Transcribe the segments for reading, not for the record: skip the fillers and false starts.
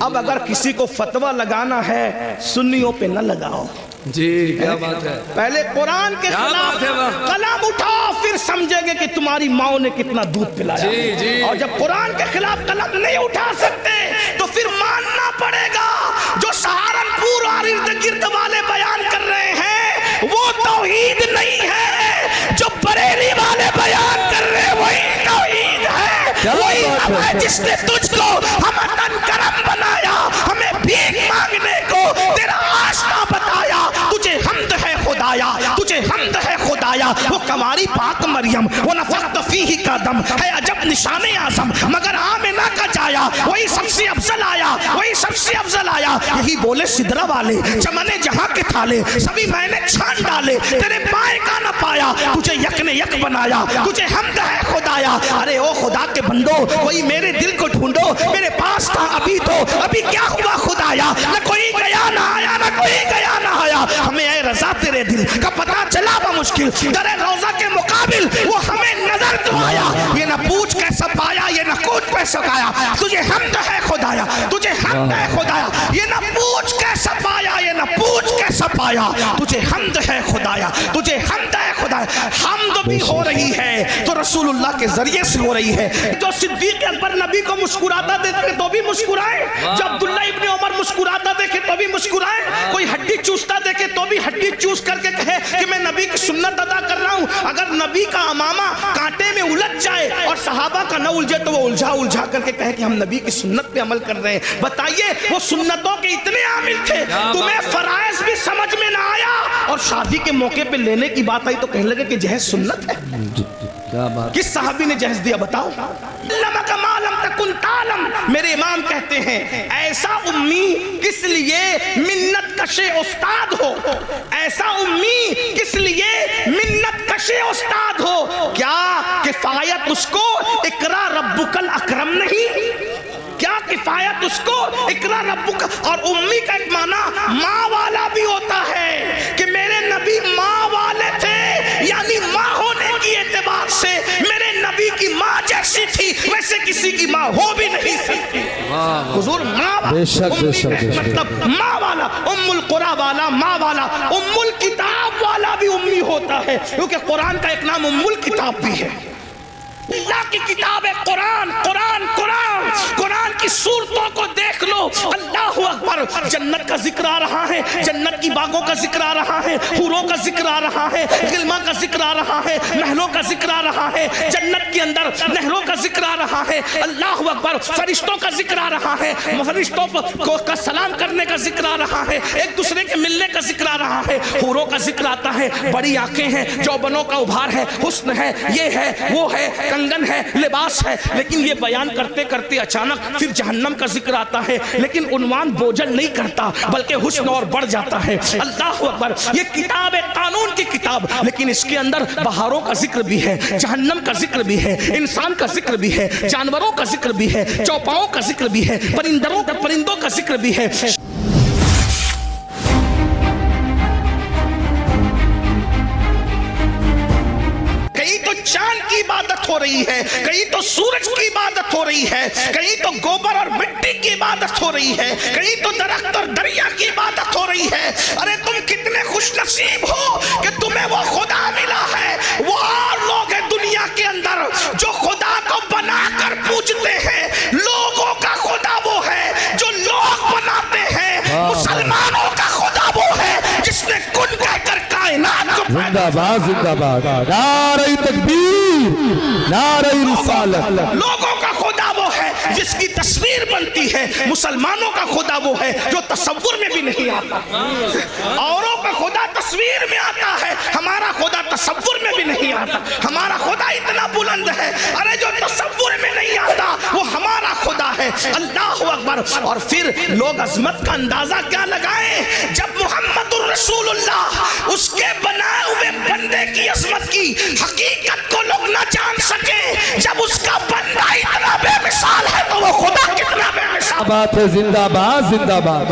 اب اگر کسی کو فتویٰ لگانا ہے سنیوں پہ نہ لگاؤ جی کیا بات ہے، پہلے قرآن کے خلاف قلم اٹھاؤ پھر سمجھیں گے کہ تمہاری ماں نے کتنا دودھ پلایا اور جب قرآن کے خلاف قلم نہیں اٹھا سکتے تو پھر ماننا پڑے گا جو سہارنپور اور ارد گرد والے بیان کر رہے ہیں وہ توحید نہیں ہے، جو بریلی والے بیان کر رہے ہیں وہی توحید ہے، وہی ہے جس نے تجھ کو ہمدن کرم بنایا، ہمیں بھیک مانگنے کو تیرا آشنا بتایا، تجھے حمد ہے خدایا، تجھے حمد ہے خدایا، وہ کنواری پاک مریم وہ نفخت فیہ کا دم ہے عجب نشان اعظم مگر آمنہ کا جایا، وہی سب سے افضل آیا، وہی سب سے افضل آیا، یہی بولے سدرہ والے چمن جہاں کے تھالے سبھی میں نے چھان ڈالے، تیرے پائے کا نہ پایا، تجھے یک نے یک بنایا، تجھے حمد ہے خدایا، ارے او خدا کے بندو کوئی میرے دل کو ڈھونڈو، میرے پاس تھا ابھی تو ابھی کیا ہوا خدایا، نہ کوئی گیا نہ آیا نہ کوئی گیا نہ آیا، ہمیں اے رضا تیرے دل کا پتہ چلا بمشکل در روضہ کے مقابل وہ ہمیں نظر تو آیا، یہ نہ پوچھ کیسا پایا یہ نہ کوٹ کیسا گایا، تجھے حمد ہے خدایا، تجھے حمد ہے خدایا، یہ نہ پوچھ کیسا پایا یہ نہ پوچھ کیسا پایا، تجھے حمد ہے خدایا، تجھے حمد ہے خدایا، حمد بھی ہو رہی ہے تو رسول اللہ کے ذریعے سے ہو رہی ہے، جو صدیق اکبر نبی کو مسکراتا دیکھے تو بھی مسکرائے، جب عبداللہ ابن عمر مسکراتا دیکھے تو بھی مسکرائے، کوئی ہڈی چوستا دیکھے تو بھی ہڈی چوس کر کے کہے کہ میں نبی کی سنت ادا کر رہا ہوں، اگر نبی کا امامہ کانٹے میں الجھ جائے اور صحابہ کا نہ الجھے تو وہ الجھا کر کے کہے کہ ہم نبی کی سنت پہ عمل کر رہے ہیں، بتائیے وہ سنتوں کے اتنے عامل تھے، تمہیں فرائض بھی سمجھ میں نہ آیا اور شادی کے موقع پہ لینے کی بات آئی تو کہنے لگے کہ جہیز سنت ہے، کس صحابی نے جہیز دیا بتاؤ، لَمَكَ مَا لَمْ تَكُنْ تَعْلَمْ، میرے امام کہتے ہیں ایسا امی کس لیے منت کشے استاد ہو، ایسا امی کس لیے منت کشے استاد ہو، کیا کفایت اس کو اقرا ربک الاکرم نہیں، کیا کفایت اس کو اقرا ربک، اور امی کا ایک معنی ماں والا بھی ہوتا ہے کہ میرے نبی ماں والے تھے، یعنی ماں ہونے کی اعتبار سے میرے نبی کی ماں جیسی تھی ویسے کسی کی ماں ہو بھی نہیں سکتی، حضور ماں والا مطلب ماں والا، ام القرآ والا ماں والا، ام الکتاب والا بھی امی ہوتا ہے کیونکہ قرآن کا ایک نام ام الکتاب بھی ہے، اللہ کی کتاب ہے قرآن، قرآن قرآن قرآن کی صورتوں کو دیکھ لو، اللہ اکبر، جنت کا ذکر آ رہا ہے، جنت کی باغوں کا ذکر آ رہا ہے، حوروں کا ذکر آ رہا ہے، غلما کا ذکر آ رہا ہے، محلوں کا ذکر آ رہا ہے، جنت کے اندر نہروں کا ذکر آ رہا ہے، اللہ اکبر، فرشتوں کا ذکر آ رہا ہے، فرشتوں کا سلام کرنے کا ذکر آ رہا ہے، ایک دوسرے کے ملنے کا ذکر آ رہا ہے، حوروں کا ذکر آتا ہے، بڑی آنکھیں ہیں، جوبنوں کا ابھار ہے، حسن ہے، یہ ہے وہ ہے، کنگن ہے، لباس ہے، لیکن یہ بیان کرتے کرتے اچانک پھر جہنم کا ذکر آتا ہے، لیکن عنوان بوجھل نہیں کرتا بلکہ حسن اور بڑھ جاتا ہے، اللہ اکبر، یہ کتاب ہے قانون کی کتاب، لیکن اس کے اندر بہاروں کا ذکر بھی ہے، جہنم کا ذکر بھی ہے، انسان کا ذکر بھی ہے، جانوروں کا ذکر بھی ہے، چوپاؤں کا ذکر بھی ہے، پرندوں کا ذکر بھی ہے، چاند کی عبادت ہو رہی ہے، کہیں تو سورج کی عبادت ہو رہی ہے، کہیں تو گوبر اور مٹی کی عبادت ہو رہی ہے، کہیں تو درخت اور دریا کی عبادت ہو رہی ہے، ارے تم کتنے خوش نصیب ہو کہ تمہیں وہ خدا ملا ہے، وہ اور لوگ ہیں دنیا کے اندر جو خدا کو بنا کر پوجتے ہیں، لوگوں کا خدا وہ ہے جو لوگ بناتے ہیں، مسلمانوں کا خدا وہ ہے جس نے کن کہہ کر کائنات کو زندہ باد زندہ باد، نعرہ تکبیر نعرہ رسالت، لوگوں کا خدا وہ ہے جس کی تصویر بنتی ہے، مسلمانوں کا خدا وہ ہے جو تصور میں بھی نہیں آتا، اوروں کا خدا تصویر میں آتا ہے، ہمارا خدا تصور میں بھی نہیں آتا، ہمارا خدا اتنا بلند ہے، ارے جو تصور میں نہیں آتا وہ ہمارا خدا ہے، اللہ اکبر، اور پھر لوگ عظمت کا اندازہ کیا لگائیں جب محمد الرسول اللہ اس کے بنائے ہوئے بندے کی عظمت کی حقیقت کو لوگ نہ جان سکے، جب اس کا بندہ اتنا بے مثال ہے تو وہ خدا کتنا بے مثال، بات ہے، زندہ باد زندہ باد،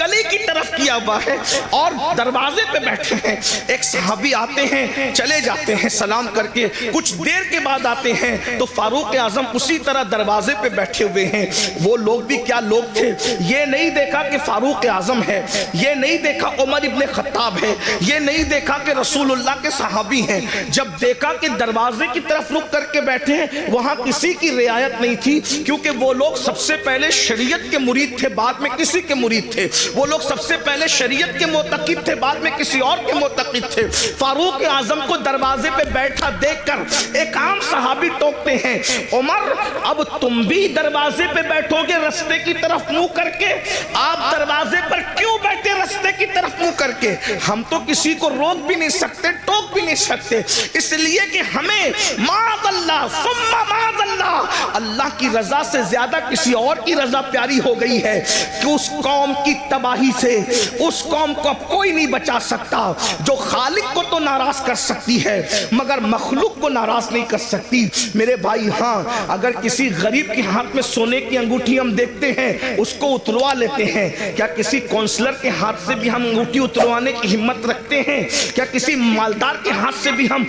گلی کی طرف کیا ہوا ہے اور دروازے پہ بیٹھے ہیں. ایک صحابی آتے ہیں, چلے جاتے ہیں سلام کر کے, کچھ دیر کے بعد آتے ہیں تو فاروق اعظم اسی طرح دروازے پہ بیٹھے ہوئے ہیں. وہ لوگ بھی کیا لوگ تھے, یہ نہیں دیکھا کہ فاروق اعظم ہے, یہ نہیں دیکھا عمر ابن خطاب ہے, یہ نہیں دیکھا کہ رسول اللہ کے صحابی ہیں. جب دیکھا کہ دروازے کی طرف رک کر کے بیٹھے ہیں, وہاں کسی کی رعایت نہیں تھی, کیونکہ وہ لوگ سب سے پہلے شریعت کے مرید تھے, بعد میں کسی کے مرید تھے. وہ لوگ سب سے پہلے شریعت کے معتقد تھے, بعد میں کسی اور کے معتقد تھے. فاروق اعظم کو دروازے پہ بیٹھا دیکھ کر ایک عام صحابی ٹوکتے ہیں, عمر اب تم بھی دروازے پہ بیٹھو گے رستے کی طرف منہ کر کے؟ آپ دروازے پر کیوں بیٹھے رستے کی طرف منہ کر کے؟ ہم تو کسی کو روک بھی نہیں سکتے, ٹوک بھی نہیں سکتے, اس لیے کہ ہمیں معاذ اللہ ثم معاذ اللہ اللہ کی رضا سے زیادہ کسی اور کی رضا پیاری ہو گئی ہے کہ اس قوم کی تباہی سے اس قوم کو اب کوئی نہیں بچا سکتا. جو خالق کو تو ناراض کر سکتی ہے مگر مخلوق کو ناراض نہیں کر سکتی. میرے بھائی, ہاں اگر کسی غریب کے ہاتھ میں سونے کی انگوٹھی ہم دیکھتے ہیں, اس کو اتروا لیتے ہیں. کیا کسی کونسلر کے ہاتھ سے بھی ہم انگوٹھی اتروانے کی ہمت رکھتے ہیں؟ کیا کسی مالدار کے ہاتھ سے بھی ہم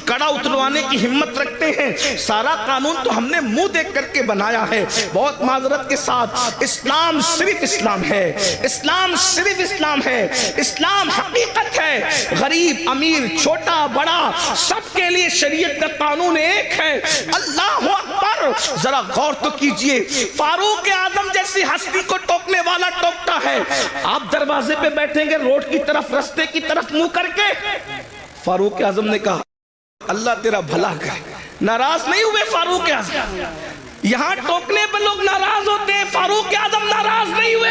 کڑا اتروانے کی ہمت رکھتے ہیں؟ سارا قانون تو ہم نے منہ دیکھ کر کے بنایا ہے. بہت معذرت کے ساتھ, اسلام صرف اسلام ہے, اسلام صرف اسلام ہے, اسلام حقیقت ہے. غریب امیر چھوٹا بڑا سب کے لیے شریعت کا قانون ایک ہے. اللہ اکبر. ذرا غور تو کیجئے, فاروق اعظم جیسی ہستی کو ٹوکنے والا ٹوکتا ہے, آپ دروازے پہ بیٹھیں گے روڈ کی طرف رستے کی طرف منہ کر کے؟ فاروق اعظم نے کہا اللہ تیرا بھلا کرے. ناراض نہیں ہوئے فاروق اعظم. یہاں ٹوکنے پہ لوگ ناراض ہوتے ہیں, فاروق اعظم ناراض نہیں ہوئے.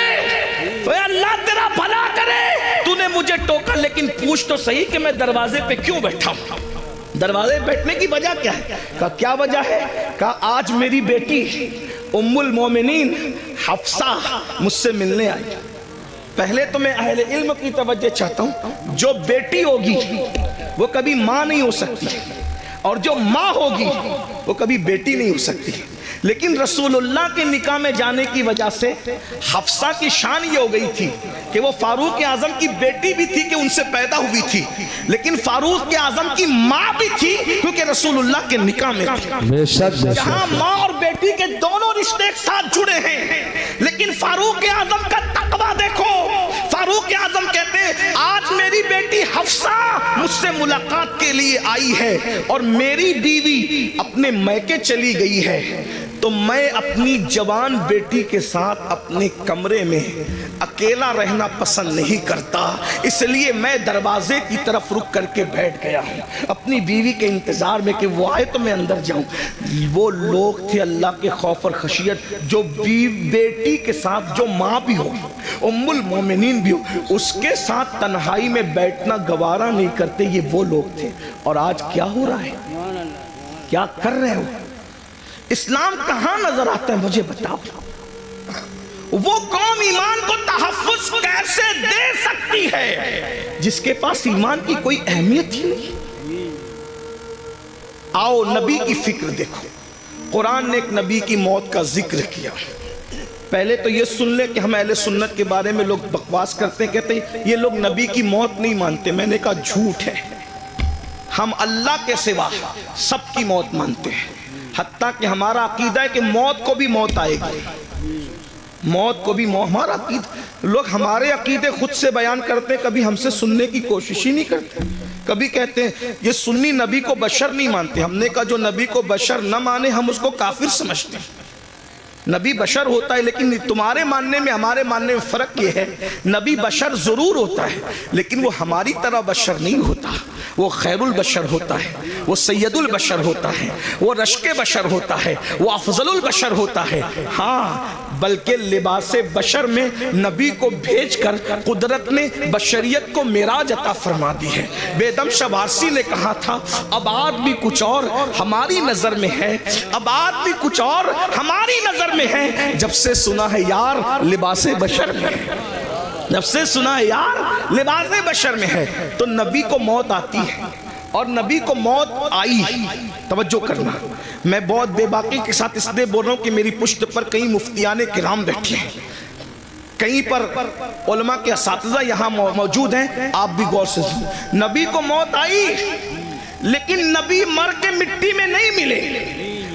اے اللہ تیرا بھلا کرے, تو نے مجھے ٹوکا لیکن پوچھ تو صحیح کہ میں دروازے پہ کیوں بیٹھا ہوں. دروازے بیٹھنے کی وجہ کیا ہے؟ کہا کیا وجہ ہے؟ کہا آج میری بیٹی ام المومنین حفصہ مجھ سے ملنے آئی. پہلے تو میں اہل علم کی توجہ چاہتا ہوں, جو بیٹی ہوگی وہ کبھی ماں نہیں ہو سکتی, اور جو ماں ہوگی وہ کبھی بیٹی نہیں ہو سکتی. لیکن رسول اللہ کے نکاح میں جانے کی وجہ سے حفصہ کی شان یہ ہو گئی تھی کہ وہ فاروق اعظم کی بیٹی بھی تھی کہ ان سے پیدا ہوئی تھی, لیکن فاروق اعظم کی ماں بھی تھی کیونکہ رسول اللہ کے نکاح میں تھی. جہاں ماں اور بیٹی کے دونوں رشتے ایک ساتھ جڑے ہیں, لیکن فاروق اعظم کا تقویٰ دیکھو. فاروق اعظم کہتے ہیں آج میری بیٹی حفصہ مجھ سے ملاقات کے لیے آئی ہے اور میری بیوی اپنے میکے چلی گئی ہے, تو میں اپنی جوان بیٹی کے ساتھ اپنے کمرے میں اکیلا رہنا پسند نہیں کرتا, اس لیے میں دروازے کی طرف رک کر کے بیٹھ گیا ہوں اپنی بیوی کے انتظار میں کہ وہ آئے تو میں اندر جاؤں. وہ لوگ تھے اللہ کے خوف اور خشیت, جو بیٹی کے ساتھ جو ماں بھی ہو, ام المومنین بھی ہو, اس کے ساتھ تنہائی میں بیٹھنا گوارا نہیں کرتے. یہ وہ لوگ تھے. اور آج کیا ہو رہا ہے, کیا کر رہے ہو؟ اسلام کہاں نظر آتا ہے مجھے بتاؤ. وہ قوم ایمان کو تحفظ کیسے دے سکتی ہے جس کے پاس ایمان کی کوئی اہمیت ہی نہیں؟ آؤ نبی کی فکر دیکھو. قرآن نے ایک نبی کی موت کا ذکر کیا. پہلے تو یہ سن لیں کہ ہم اہل سنت کے بارے میں لوگ بکواس کرتے ہیں, کہتے ہیں یہ لوگ نبی کی موت نہیں مانتے. میں نے کہا جھوٹ ہے. ہم اللہ کے سوا سب کی موت مانتے ہیں, حتیٰ کہ ہمارا عقیدہ ہے کہ موت کو بھی موت آئے گی, موت کو بھی موت. ہمارا عقیدہ, لوگ ہمارے عقیدے خود سے بیان کرتے ہیں, کبھی ہم سے سننے کی کوشش ہی نہیں کرتے. کبھی کہتے ہیں یہ سنی نبی کو بشر نہیں مانتے. ہم نے کہا جو نبی کو بشر نہ مانے ہم اس کو کافر سمجھتے ہیں. نبی بشر ہوتا ہے لیکن تمہارے ماننے میں ہمارے ماننے میں فرق یہ ہے, نبی بشر ضرور ہوتا ہے لیکن وہ ہماری طرح بشر نہیں ہوتا. وہ خیر البشر ہوتا ہے, وہ سید البشر ہوتا ہے, وہ رشک بشر ہوتا ہے, وہ افضل البشر ہوتا ہے. ہاں بلکہ لباس بشر میں نبی کو بھیج کر قدرت نے بشریت کو معراج عطا فرما دی ہے. بیدم شبارسی نے کہا تھا ابعاد بھی کچھ اور ہماری نظر میں ہے, ابعاد بھی کچھ اور ہماری نظر میں ہے, جب سے سنا ہے یار لباس بشر میں ہے, جب سے سنا ہے یار لباس بشر میں ہے. تو نبی کو موت آتی ہے اور نبی کو موت آئی. توجہ کرنا, میں بہت بے باکی کے ساتھ اس لیے بول رہا ہوں کہ میری پشت پر کئی مفتیان کرام بیٹھے ہیں. کہیں پر علماء کے اساتذہ یہاں موجود ہیں، آپ بھی غور سے سنیں۔ نبی کو موت آئی لیکن نبی مر کے مٹی میں نہیں ملے،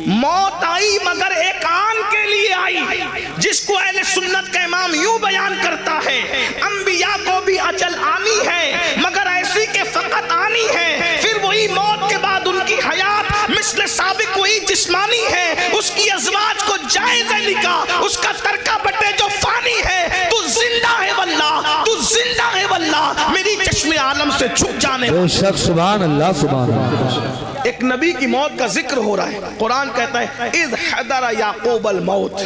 موت آئی مگر ایک آن کے لیے آئی، جس کو اہل سنت کا امام یوں بیان کرتا ہے، انبیاء کو بھی اجل آنی ہے مگر ایسی کہ فقط آنی ہے، پھر وہی موت کے بعد ان کی حیات مثل سابق وہی جسمانی ہے، اس کی ازواج کو جائز لکھا، اس کا ترکہ بٹے جو فانی ہے، تو زندہ ہے واللہ، تو زندہ ہے واللہ، میری چشم عالم سے چھپ جانے بے شک سبحان اللہ سبحان اللہ۔ ایک نبی کی موت کا ذکر ہو رہا ہے، قرآن کہتا ہے اذ حضر یعقوب الموت،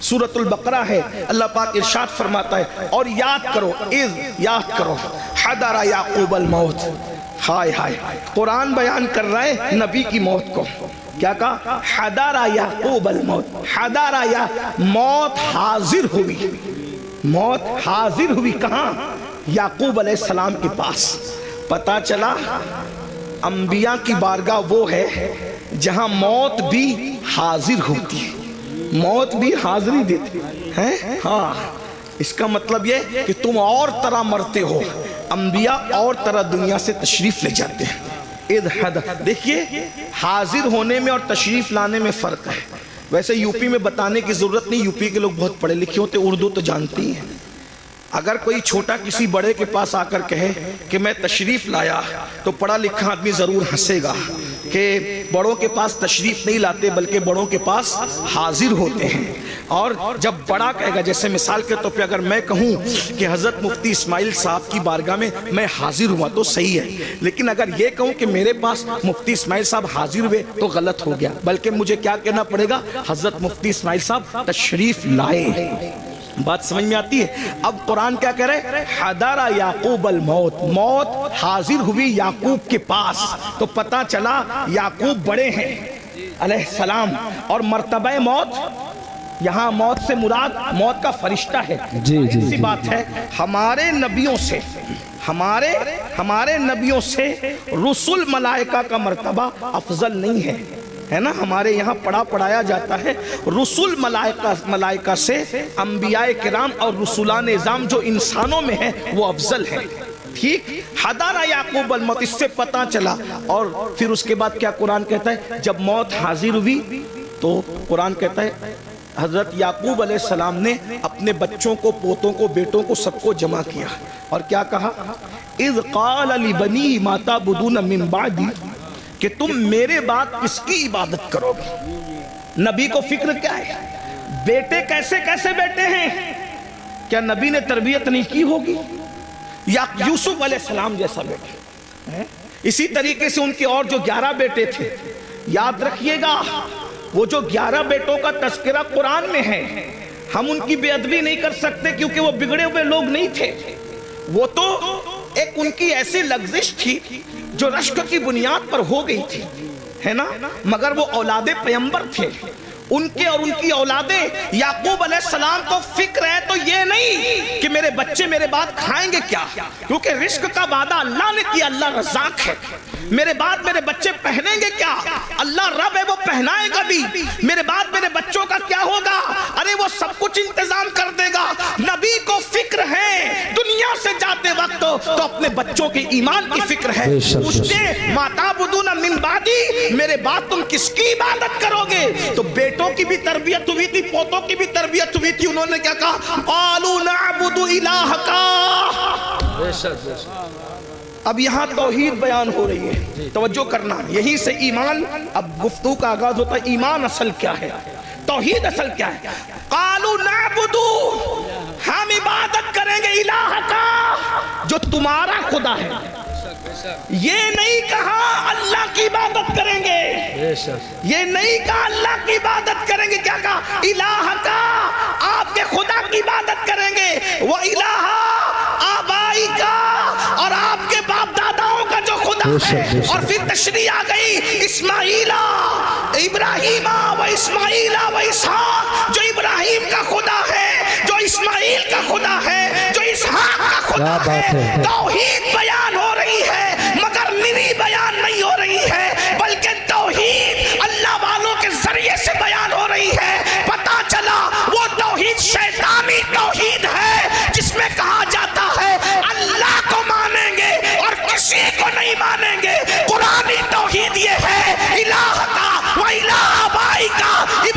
سورۃ البقرہ ہے، اللہ پاک ارشاد فرماتا ہے اور یاد کرو، اذ یاد کرو، حضر یعقوب الموت، ہائے ہائے، قرآن بیان کر رہا ہے نبی کی موت کو، کیا کہا؟ حضر یعقوب الموت، حضر یا موت حاضر ہوئی، موت حاضر ہوئی کہاں؟ یعقوب علیہ السلام کے پاس۔ پتا چلا انبیاء کی بارگاہ وہ ہے جہاں موت بھی حاضر ہوتی ہے، موت بھی حاضری دیتی ہے۔ ہاں، اس کا مطلب یہ کہ تم اور طرح مرتے ہو، انبیاء اور طرح دنیا سے تشریف لے جاتے ہیں۔ دیکھیے حاضر ہونے میں اور تشریف لانے میں فرق ہے۔ ویسے یوپی میں بتانے کی ضرورت نہیں، یوپی کے لوگ بہت پڑھے لکھے ہوتے، اردو تو جانتی ہیں۔ اگر کوئی چھوٹا کسی بڑے کے پاس آ کر کہے کہ میں تشریف لایا تو پڑھا لکھا آدمی ضرور ہنسے گا کہ بڑوں کے پاس تشریف نہیں لاتے بلکہ بڑوں کے پاس حاضر ہوتے ہیں۔ اور جب بڑا کہے گا، جیسے مثال کے طور پہ اگر میں کہوں کہ حضرت مفتی اسماعیل صاحب کی بارگاہ میں میں حاضر ہوا تو صحیح ہے، لیکن اگر یہ کہوں کہ میرے پاس مفتی اسماعیل صاحب حاضر ہوئے تو غلط ہو گیا، بلکہ مجھے کیا کہنا پڑے گا؟ حضرت مفتی اسماعیل صاحب تشریف لائے۔ بات سمجھ میں آتی ہے؟ اب قرآن کیا کہہ رہے ہیں؟ حضر یعقوب الموت، موت حاضر ہوئی یعقوب کے پاس، تو پتا چلا یعقوب بڑے ہیں علیہ السلام، اور مرتبہ موت، یہاں موت سے مراد موت کا فرشتہ ہے۔ ایسی بات ہے، ہمارے نبیوں سے ہمارے نبیوں سے رسول ملائکہ کا مرتبہ افضل نہیں ہے، ہے نا؟ ہمارے یہاں پڑھایا جاتا ہے رسول ملائکہ سے انبیاء کرام اور رسولان نظام جو انسانوں میں ہیں وہ افضل ہیں، ٹھیک؟ حضر یعقوب الموت، اس سے پتا چلا۔ اور پھر اس کے بعد کیا قرآن کہتا ہے؟ جب موت حاضر ہوئی تو قرآن کہتا ہے حضرت یعقوب علیہ السلام نے اپنے بچوں کو، پوتوں کو، بیٹوں کو، سب کو جمع کیا اور کیا کہا؟ اذ قال لبنی ما تعبدون من بعدی، کہ تم میرے بعد کس کی عبادت کرو گے؟ نبی کو فکر کیا ہے؟ بیٹے کیسے کیسے بیٹے ہیں؟ کیا نبی نے تربیت نہیں کی ہوگی؟ یا یوسف علیہ السلام جیسا بیٹا؟ اسی طریقے سے ان کے اور جو 11 بیٹے تھے، یاد رکھیے گا وہ جو 11 بیٹوں کا تذکرہ قرآن میں ہے، ہم ان کی بے ادبی نہیں کر سکتے کیونکہ وہ بگڑے ہوئے لوگ نہیں تھے، وہ تو ایک ان کی ایسی لغزش تھی جو رشک کی بنیاد پر ہو گئی تھی، ہے نا؟ مگر وہ اولاد پیغمبر تھے، ان کے اور ان کی اولادیں۔ یعقوب علیہ السلام کو فکر ہے تو یہ نہیں کہ میرے بچے میرے بعد کھائیں گے کیا، کیونکہ رزق کا وعدہ اللہ نے کیا، اللہ رزاق ہے۔ میرے بعد میرے بچے پہنیں گے کیا، اللہ رب ہے وہ پہنائے گا بھی۔ میرے بعد میرے بچوں کا کیا ہوگا، ارے وہ سب کچھ انتظام کر دے گا۔ نبی کو فکر ہے دنیا سے جاتے وقت تو اپنے بچوں کے ایمان کی فکر ہے۔ پوچھتے ما تعبدون من بعدی، میرے بعد تم کس کی عبادت کرو گے؟ تو بیٹوں کی بھی تربیت ہوئی تھی، پوتوں کی بھی تربیت ہوئی تھی، انہوں نے کیا کہا؟ قالوا نعبد الہک۔ اب یہاں توحید بیان ہو رہی ہے، توجہ کرنا، یہیں سے ایمان، اب گفتگو کا آغاز ہوتا ہے۔ ایمان اصل کیا ہے، توحید اصل کیا ہے؟ قالوا نعبد، ہم عبادت کریں گے الہ کا، جو تمہارا خدا ہے۔ یہ نہیں کہا اللہ کی عبادت کریں گے، یہ نہیں کہا اللہ کی عبادت کریں گے، کیا کہا؟ الہ کا، آپ کے خدا کی عبادت کریں گے۔ وہ الہ آبائی کا، اور آپ کے باپ داداؤں کا جو خدا ہے۔ اور پھر تشریح آ گئی، اسماعیل ابراہیم و اسماعیل و اسحاق، جو ابراہیم کا خدا ہے، جو اسماعیل کا خدا ہے، جو اسحاق کا خدا ہے۔ توحید بیان ہو رہی ہے مگر نری بیان نہیں ہو رہی ہے، بلکہ توحید اللہ والوں کے ذریعے سے بیان ہو رہی ہے۔ پتا چلا وہ توحید شیطانی توحید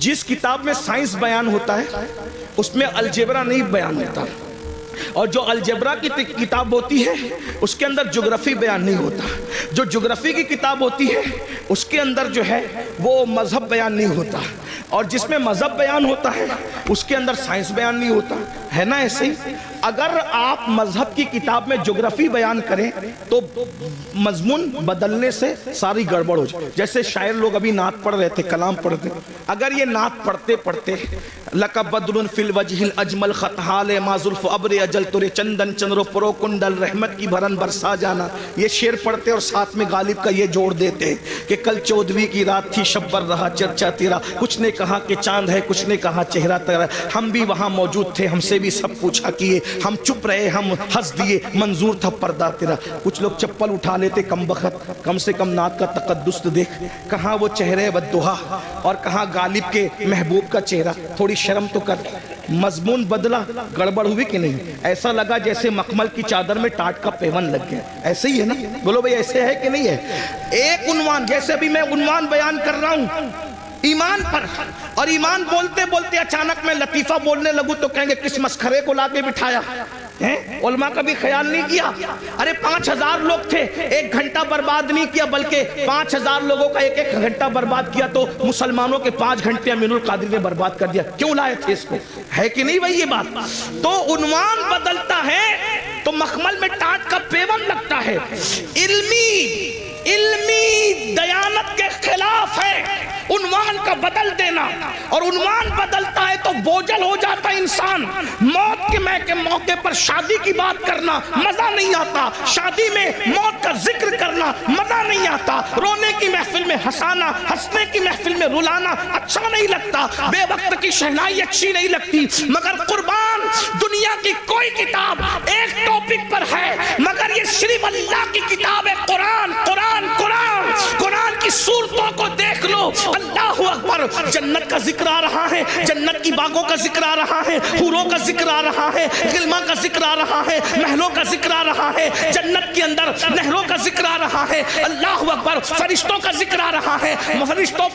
جس کتاب میں سائنس بیان ہوتا ہے اس میں الجبرا نہیں بیان ہوتا، اور جو الجبرا کی کتاب ہوتی ہے اس کے اندر جغرافی بیان نہیں ہوتا، جو جغرافی کی کتاب ہوتی ہے اس کے اندر جو ہے وہ مذہب بیان نہیں ہوتا، اور جس میں مذہب بیان ہوتا ہے اس کے اندر سائنس بیان نہیں ہوتا ہے نا۔ ایسے ہی اگر آپ مذہب کی کتاب میں جغرافی بیان کریں تو مضمون بدلنے سے ساری گڑبڑ ہو جائے۔ جیسے شاعر لوگ ابھی نعت پڑھ رہے تھے، کلام پڑھ رہے تھے، اگر یہ نعت پڑھتے پڑھتے لَقَ بَدْرٌ فِي الْوَجْهِ الْأَجْمَلْ خَطْحَالِ مَا ظُلْفُ أَبْرِ اجل ترے چندن چندرو پرو کنڈل رحمت کی بھرن برسا جانا، یہ شعر پڑھتے اور ساتھ میں غالب کا یہ جوڑ دیتے کہ کل 14ویں کی رات تھی شبر رہا چرچا تیرا، کچھ نے کہا کہ چاند ہے کچھ نے کہا چہرہ تیرا، ہم بھی وہاں موجود تھے ہم سے بھی سب پوچھا کیے، ہم چپ رہے ہم ہنس دیے منظور تھا پردہ تیرا۔ کچھ لوگ چپل اٹھا لیتے کم بخت، کم سے کم نعت کا تقدس دیکھ، کہاں وہ چہرے بددہا اور کہاں غالب کے محبوب کا چہرہ، تھوڑی شرم تو کر۔ مضمون بدلا، گڑبڑ ہوئی کہ نہیں؟ ایسا لگا جیسے مخمل کی چادر میں ٹاٹ کا پیون لگ گیا، ایسے ہی ہے نا؟ بولو بھئی ایسے ہے کہ نہیں ہے؟ ایک عنوان، جیسے بھی میں عنوان بیان کر رہا ہوں ایمان پر، اور ایمان بولتے بولتے اچانک میں لطیفہ بولنے لگوں تو کہیں گے کس مسخرے کو لا کے بٹھایا ہے؟ علماء کا بھی خیال نہیں کیا؟ ارے 5000 لوگ تھے، 1 گھنٹہ برباد نہیں کیا، بلکہ 5000 لوگوں کا 1 گھنٹہ برباد کیا تو مسلمانوں کے 5 گھنٹے امین القادری نے برباد کر دیا۔ کیوں لائے تھے اس کو؟ ہے کہ نہیں بھائی یہ بات؟ تو عنوان بدلتا ہے تو مخمل میں ٹاٹ کا پیون لگتا ہے۔ علمی دیانت کے خلاف ہے عنوان کا بدل دینا، اور عنوان بدلتا ہے تو بوجھل ہو جاتا ہے انسان۔ موت کے موقع پر شادی کی بات کرنا مزہ نہیں آتا، شادی میں موت کا ذکر کرنا مزہ نہیں آتا، رونے کی محفل میں ہنسانا، ہنسنے کی محفل میں رلانا اچھا نہیں لگتا، بے وقت کی شہنائی اچھی نہیں لگتی، مگر قربان دنیا کی کوئی کتاب ایک ٹاپک پر ہے مگر یہ صرف اللہ کی کتاب ہے، قرآن قرآن قرآن قرآن کی صورتوں کو دیکھ لو، اللہ اکبر، جنت کا ذکر آ رہا ہے، جنت کی باغوں کا ذکر آ رہا ہے، حوروں کا ذکر آ رہا ہے، غلما کا ذکر آ رہا ہے، محلوں کا ذکر آ رہا ہے، جنت کے اندر نہروں کا ذکر آ رہا ہے، اللہ اکبر، فرشتوں کا ذکر آ رہا ہے، فرشتوں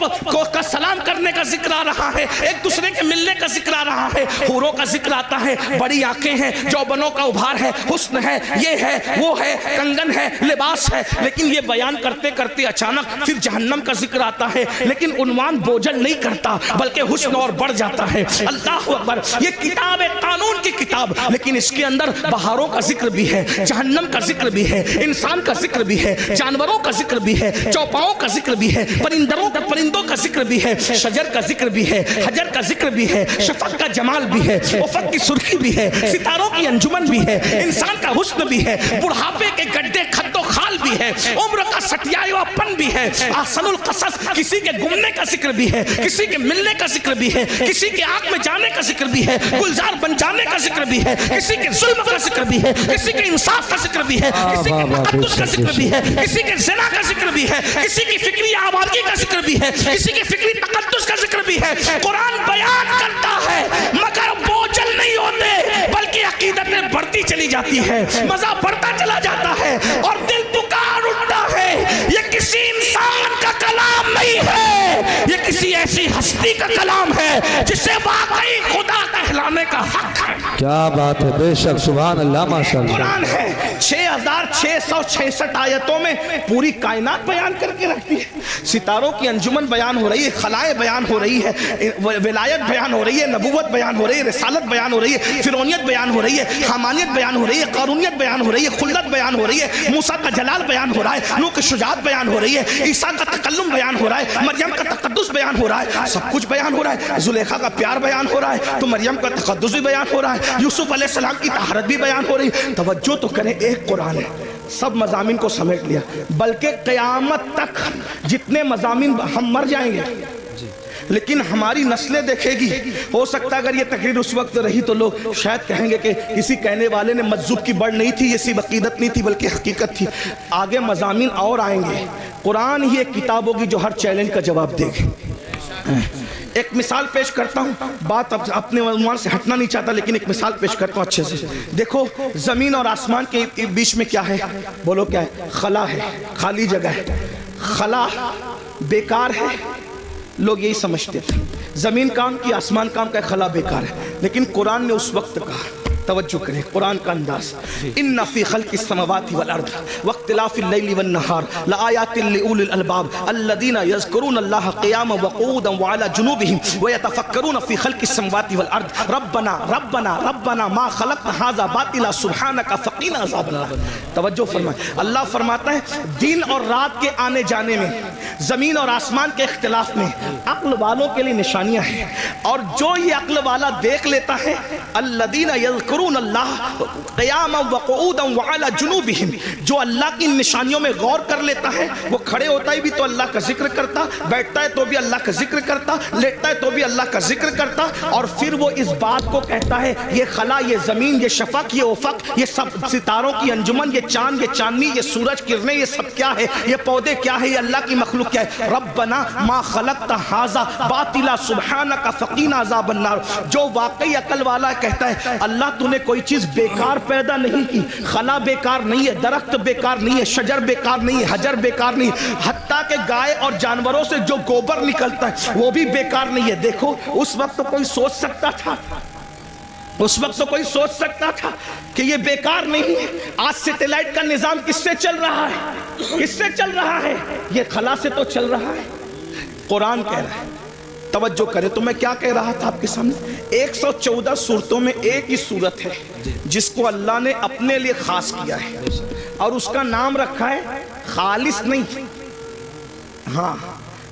کا سلام کرنے کا ذکر آ رہا ہے، ایک دوسرے کے ملنے کا ذکر آ رہا ہے، حوروں کا ذکر آتا ہے، بڑی آنکھیں ہیں، جوبنوں کا ابھار ہے، حسن ہے، یہ ہے وہ ہے، کنگن ہے، لباس ہے، لیکن یہ بیان کرتے کرتے اچانک پھر جہنم کا ذکر آتا ہے، لیکن عنوان بوجھل نہیں کرتا بلکہ حسن اور بڑھ جاتا ہے۔ اللہ اکبر، یہ کتاب ہے قانون کی کتاب، لیکن اس کے اندر بہاروں کا ذکر بھی ہے، جہنم کا ذکر بھی ہے، انسان کا ذکر بھی ہے، جانوروں کا ذکر بھی ہے، چوپاؤں کا ذکر بھی ہے، پرندوں کا ذکر بھی ہے، شجر کا ذکر بھی ہے، حجر کا ذکر بھی ہے، شفق کا جمال بھی ہے، افق کی سرخی بھی ہے، ستاروں کی انجمن بھی ہے، انسان کا حسن بھی ہے، بڑھاپے کے گڈھے خد و خال بھی ہے، عمر کا سٹیایا پن بھی ہے، احسن القصص، کسی کے گمنے کا ذکر بھی ہے، کسی کے ملنے کا ذکر بھی ہے، کسی کے آنکھ میں جانے کا ذکر بھی ہے، گلزار بن جانے کا ذکر بھی ہے، کسی کے ظلم کا ذکر بھی ہے، کسی کے انصاف کا ذکر بھی ہے، کسی کے تقدس کا ذکر بھی ہے، کسی کے زنا کا ذکر بھی ہے، کسی کی فکری آبادی کا ذکر بھی ہے، کسی کی فکری تقدس کا ذکر بھی ہے۔ قرآن بیان کرتا ہے مگر بوجھل نہیں ہوتے بلکہ عقیدتیں بڑھتی چلی جاتی ہے، مزہ بڑھتا چلا جاتا ہے اور دل پکار اٹھتا ہے۔ یہ کسی انسان کا کلام نہیں ہے، یہ کسی ایسی ہستی کا کلام ہے جسے واقعی خدا کہلانے کا حق ہے۔ کیا بات ہے، بے شک، سبحان اللہ، ماشاءاللہ۔ قرآن ہے 6666 آیتوں میں پوری کائنات بیان کر کے رکھتی ہے، ستاروں کی انجمن بیان ہو رہی ہے، خلائیں بیان ہو رہی ہے، ولایت بیان ہو رہی ہے، نبوت بیان ہو رہی ہے، رسالت بیان ہو رہی ہے، فرعونیت بیان ہو رہی ہے، حمانیت بیان ہو رہی ہے، قارونیت بیان ہو رہی ہے، خلت بیان ہو رہی ہے، موسیٰ کا جلال بیان ہو رہا ہے، نوح کی شجاعت بیان ہو رہی ہے، عیسیٰ کا تکلم بیان ہو رہا ہے، مریم کا تقدس بیان ہو رہا ہے، سب کچھ بیان ہو رہا ہے، زلیخا کا پیار بیان ہو رہا ہے تو مریم کا تقدس بھی بیان ہو رہا ہے، یوسف علیہ السلام کی طہارت بھی بیان ہو رہی ہے۔ توجہ تو کریں، ایک قرآن ہے، سب مضامین کو سمیٹ لیا، بلکہ قیامت تک جتنے مضامین ہم مر جائیں گے لیکن ہماری نسلیں دیکھے گی، ہو سکتا ہے اگر یہ تقریر اس وقت رہی تو لوگ شاید کہیں گے کہ کسی کہنے والے نے مجذوب کی بڑھ نہیں تھی، یہ صرف عقیدت نہیں تھی بلکہ حقیقت تھی۔ آگے مضامین اور آئیں گے، قرآن ہی ایک کتاب ہوگی جو ہر چیلنج کا جواب دے گی۔ ایک مثال پیش کرتا ہوں، بات اپنے عنوان سے ہٹنا نہیں چاہتا لیکن ایک مثال پیش کرتا ہوں اچھے سے۔ دیکھو زمین اور آسمان کے بیچ میں کیا ہے؟ بولو کیا ہے؟ خلا ہے، خالی جگہ ہے۔ خلا بیکار ہے، لوگ یہی سمجھتے تھے۔ زمین کام کی آسمان کام کا خلا بیکار ہے، لیکن قرآن نے اس وقت کہا، توجہ کریں قرآن کا انداز، ان فی خلق السماوات والارض واختلاف اللیل والنہار لآیات لأولی الالباب الذین یذکرون اللہ قیاما وقعودا وعلی جنوبہم ویتفکرون فی خلق السماوات والارض ربنا ربنا ربنا ما خلقت ھذا باطلا سبحانک فقنا عذاب النار۔ توجہ فرمائیں، اللہ فرماتا ہے دن اور رات کے آنے جانے میں، زمین اور آسمان کے اختلاف میں عقل والوں کے لیے نشانیاں ہیں، اور جو یہ عقل والا دیکھ لیتا ہے الذین یذکرون اللہ قیاما وقعودا وعلی جنوبہم، جو اللہ کی نشانیوں میں غور کر لیتا ہے، وہ کھڑے ہوتا ہے بھی تو اللہ کا ذکر کرتا، بیٹھتا ہے تو بھی اللہ کا ذکر کرتا، لیٹتا ہے تو بھی اللہ کا ذکر کرتا، اور پھر وہ اس بات کو کہتا ہے یہ خلا، یہ زمین، یہ شفق، یہ افق، یہ سب ستاروں کی انجمن، یہ چاند، یہ چاندنی، یہ سورج کرنیں، یہ سب کیا ہے، یہ پودے کیا ہے، یہ اللہ کی مخلوق کیا ہے، ربنا ما خلقت ھذا باطلا سبحانک فقنا عذاب النار۔ جو واقعی عقل والا کہتا ہے اللہ تو نے کوئی چیز بیکار پیدا نہیں کی، خلا بیکار نہیں ہے، درخت بیکار نہیں ہے، شجر بیکار نہیں ہے، حجر بیکار نہیں ہے، حتیٰ کہ گائے اور جانوروں سے جو گوبر نکلتا ہے وہ بھی بیکار نہیں ہے۔ دیکھو اس وقت تو کوئی سوچ سکتا تھا، اس وقت تو کوئی سوچ سکتا تھا کہ یہ بیکار نہیں ہے۔ آج سیٹلائٹ کا نظام کس سے چل رہا ہے؟ کس سے چل رہا ہے؟ یہ خلا سے تو چل رہا ہے۔ قرآن کہہ رہا ہے، توجہ کریں، تو میں کیا کہہ رہا تھا آپ کے سامنے، 114 صورتوں میں ایک ہی صورت ہے جس کو اللہ نے اپنے لیے خاص کیا ہے، اور اس کا نام رکھا ہے خالص نہیں، ہاں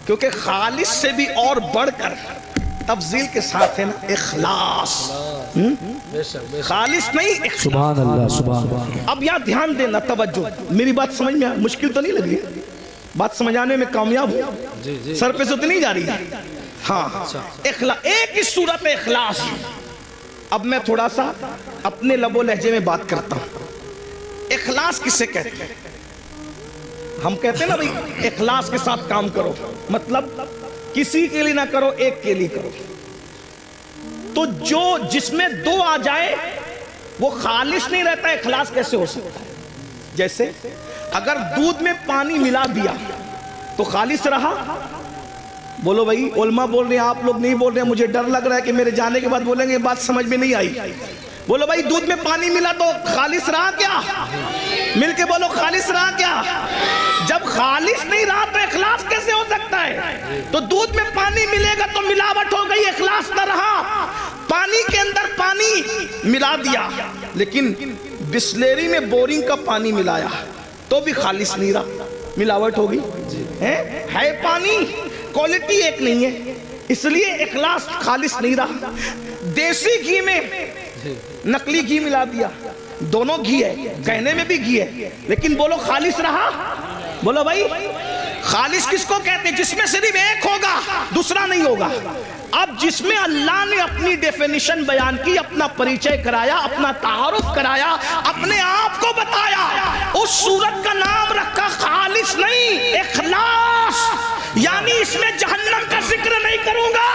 کیونکہ خالص سے بھی اور بڑھ کر تفضیل کے ساتھ ہے نا اخلاص، خالص نہیں اخلاص۔ سبحان اللہ سبحان اللہ۔ اب یہاں دھیان دینا، توجہ، میری بات سمجھ میں مشکل تو نہیں لگ رہی؟ بات سمجھانے میں کامیاب ہوں؟ سر پہ سے تو نہیں جا رہی ہے؟ ہاں، اخلاص، ایک ہی صورت اخلاص۔ اب میں تھوڑا سا اپنے لب و لہجے میں بات کرتا ہوں۔ اخلاص کسے کہتے ہیں؟ ہم کہتے ہیں نا بھئی اخلاص کے ساتھ کام کرو، مطلب کسی کے لیے نہ کرو، ایک کے لیے کرو۔ تو جو جس میں دو آ جائے وہ خالص نہیں رہتا، اخلاص کیسے ہو سکتا ہے؟ جیسے اگر دودھ میں پانی ملا دیا تو خالص رہا؟ بولو بھائی، علماء بول رہے ہیں، آپ لوگ نہیں بول رہے ہیں، مجھے ڈر لگ رہا ہے کہ میرے جانے کے بعد بولیں گے یہ بات سمجھ میں نہیں آئی۔ بولو بھائی، دودھ میں پانی ملا تو خالص رہا کیا؟ مل کے بولو، خالص رہا کیا؟ جب خالص نہیں رہا تو اخلاص کیسے ہو سکتا ہے؟ تو دودھ میں پانی ملے گا تو ملاوٹ ہو گئی، اخلاص نہ رہا۔ پانی کے اندر پانی ملا دیا، لیکن بسلیری میں بورنگ کا پانی ملایا تو بھی خالص نہیں رہا، ملاوٹ ہوگی ہے، پانی کوالٹی ایک نہیں ہے، اس لیے اخلاص خالص نہیں رہا۔ دیسی گھی میں نقلی گھی ملا دیا، دونوں گھی ہے، کہنے میں بھی گھی ہے، لیکن بولو خالص رہا؟ بولو بھائی، خالص کس کو کہتے ہیں؟ جس میں صرف ایک ہوگا، دوسرا نہیں ہوگا۔ اب جس میں اللہ نے اپنی ڈیفینیشن بیان کی، اپنا پریچے کرایا، اپنا تعارف کرایا، اپنے آپ کو بتایا، اس صورت کا نام رکھا خالص نہیں، اخلاص۔ یعنی اس میں جہنم کا ذکر نہیں کروں گا،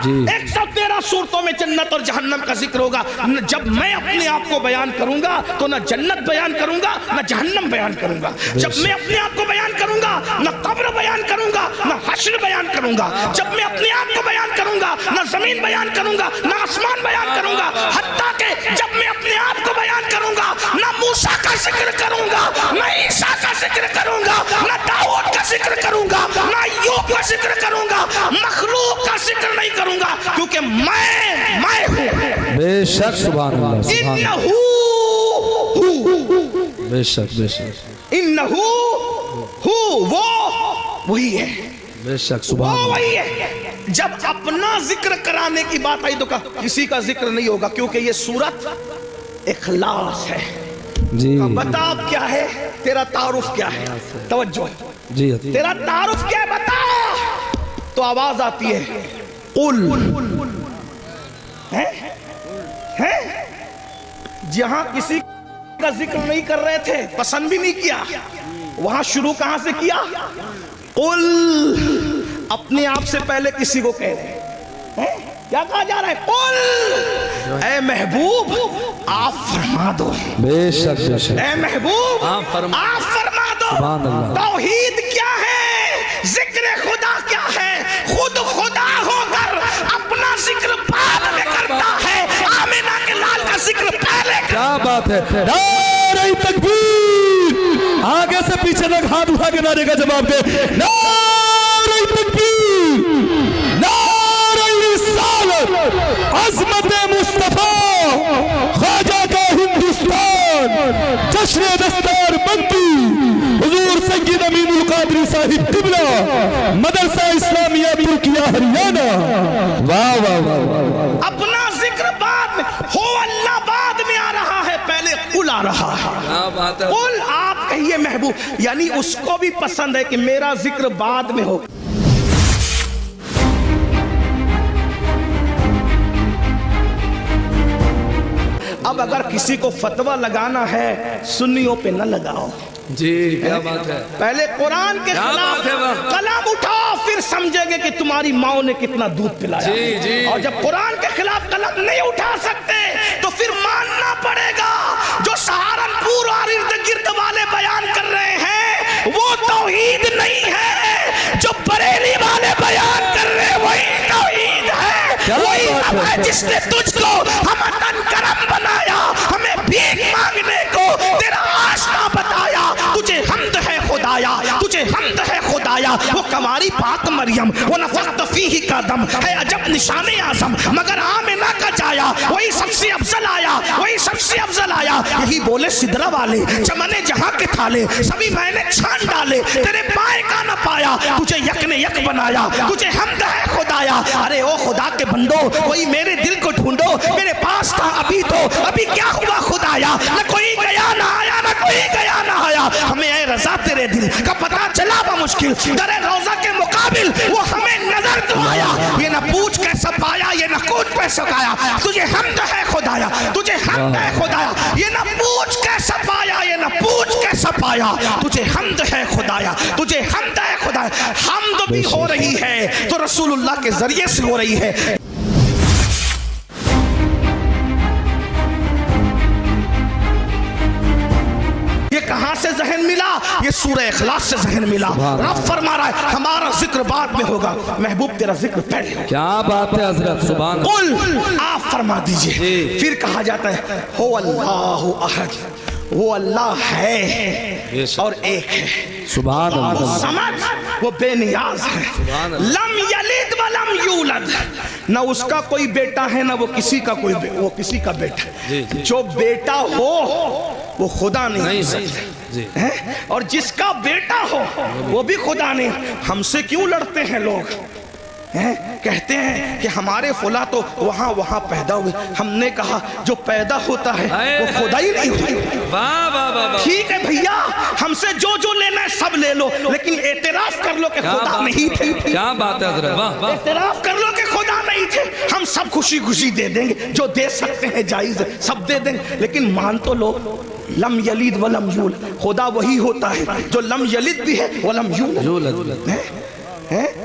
113 صورتوں میں جنت اور جہنم کا ذکر ہوگا۔ جب میں اپنے آپ کو بیان کروں گا تو نہ جنت بیان کروں گا نہ جہنم بیان کروں گا۔ جب میں اپنے آپ کو بیان کروں گا نہ قبر بیان کروں گا نہ حشر بیان کروں گا۔ جب میں اپنے آپ کو بیان کروں گا نہ زمین بیان کروں گا نہ آسمان بیان کروں گا۔ حتیٰ کہ جب میں اپنے آپ کو بیان کروں گا نہ موسیٰ کا ذکر کروں گا نہ عیسیٰ کا ذکر کروں گا نہ داؤد کا ذکر کروں گا نہ ایوب کا ذکر کروں گا، مخلوق کا ذکر نہیں کروں گا، کیونکہ میں ہوں۔ بے شک سبحان اللہ سبحان اللہ، بے شک بے شک، انہو وہ وہی ہے، بے شک سبحان اللہ، وہی ہے۔ جب اپنا ذکر کرانے کی بات آئی تو کہا کسی کا ذکر نہیں ہوگا، کیونکہ یہ صورت اخلاص ہے۔ جی بتا اب کیا ہے تیرا تعارف، کیا ہے؟ توجہ، جی تیرا تعارف کیا ہے بتا؟ تو آواز آتی ہے قل، جہاں کسی کا ذکر نہیں کر رہے تھے، پسند بھی نہیں کیا، وہاں شروع کہاں سے کیا؟ قل، اپنے آپ سے پہلے کسی کو کہہ رہے ہیں، کیا کہا جا رہا ہے؟ قل، اے محبوب آپ فرما دو، بے شک بے شک، اے محبوب آپ فرما دو، سبحان اللہ، توحید کیا ہے، ذکر خدا کیا ہے، خود خدا ہو کر کیا بات ہے، نعرہ تکبیر، آگے سے پیچھے تک ہاتھ اٹھا کے نعرے کا جواب دے، نعرہ تکبیر، نعرہ رسالت، عظمت مصطفیٰ، خواجہ کا ہندوستان، جشن دستار بندی، حضور سید امین القادری صاحب قبلہ، مدرسہ اسلامیہ ترکیہ ہریانہ، واہ واہ واہ، اپنا ذکر بعد میں ہو، اللہ بعد میں آ رہا ہے، پہلے قل آ رہا ہے۔ کیا بات ہے، قل آپ کہیے محبوب، یعنی اس کو بھی پسند ہے کہ میرا ذکر بعد میں ہو۔ اب اگر کسی کو فتویٰ لگانا ہے سنیوں پہ نہ لگاؤ، جی کیا بات ہے، پہلے قرآن کے خلاف قلم اٹھاؤ، پھر سمجھیں گے کہ تمہاری ماں نے کتنا دودھ پلایا۔ جی جی، اور جب قرآن کے خلاف قلم نہیں اٹھا سکتے تو پھر ماننا پڑے گا جو سہارنپور اور ارد گرد والے بیان کر رہے ہیں وہ توحید نہیں ہے، جو بریلی والے بیان کر رہے ہیں وہی توحید ہے، وہی رب ہے جس نے تجھ کو ہمتن کرم بنایا، ہمیں بھیک مانگنے کو تیرا آشنا بتایا، تجھے حمد ہے خدایا، تجھے حمد ہے خدایا، وہ کنواری پاک مریم وَنَفَخْتَ فِيهِ کا دم ہے عجب نشان اعظم، مگر آمنہ کا جایا وہی سب سے افضل آیا، وہی سب سے افضل آیا، یہی بولے سدرہ والے چمن جہاں کے تھالے سبھی میں نے چھان ڈالے، تیرے پائے کا نہ پایا، تجھے یک نے یک بنایا، تجھے حمد ہے خدایا۔ ارے او خدا کے بندو، کوئی میرے دل کو ڈھونڈو، میرے پاس تھا ابھی تو، ابھی کیا ہوا خدایا، نہ کوئی گیا نہ آیا، نہ کوئی گیا نہ آیا، ہمیں اے رضا تیرے دل کا پتہ چلا بمشکل، در روضہ کے مقابل وہ ہمیں نظر تو آیا، یہ نہ پوچھ کیسا پایا، یہ نہ کوچ کیسا پایا، تجھے حمد ہے خدایا، تجھے حمد ہے خدایا، یہ نہ پوچھ کیسا پایا، یہ نہ پوچھ کیسا پایا، تجھے حمد ہے خدایا، تجھے حمد ہے خدایا۔ حمد بھی ہو رہی ہے تو رسول اللہ کے ذریعے سے ہو رہی ہے۔ کہاں سے ذہن ملا؟ یہ سورہ اخلاص سے ذہن ملا۔ رب فرما رہا ہے ہمارا ذکر بعد میں ہوگا، محبوب تیرا ذکر پہلے ہوگا۔ کیا بات ہے حضرت، سبحان اللہ، قل آپ فرما دیجئے۔ پھر کہا جاتا ہے ہو اللہ احد، وہ اللہ ہے اور ایک ہے، سبحان اللہ، سمجھ وہ بے نیاز ہے، لم یلد ولم یولد، نہ اس کا کوئی بیٹا ہے نہ وہ کسی کا کوئی وہ کسی کا بیٹا، جو بیٹا ہو وہ خدا نہیں ہو سکتا، اور جس کا بیٹا ہو وہ بھی خدا نہیں۔ ہم سے کیوں لڑتے ہیں لوگ؟ کہتے ہیں کہ ہمارے فلاں تو وہاں پیدا ہوئے، ہم نے کہا جو پیدا ہوتا ہے وہ خدا ہی نہیں ہوتا۔ ٹھیک ہے بھیا، ہم سے جو لینا ہے سب لے لو، لیکن اعتراف کر لو کہ خدا نہیں تھے۔ کیا بات ہے حضرت، واہ واہ، اعتراف کر لو کہ خدا نہیں تھے، ہم سب خوشی خوشی دے دیں گے، جو دے سکتے ہیں جائز ہے سب دے دیں گے، لیکن مان تو لو لم یلد ولم یولد، خدا وہی ہوتا ہے جو لم یلد بھی ہے ولم یولد۔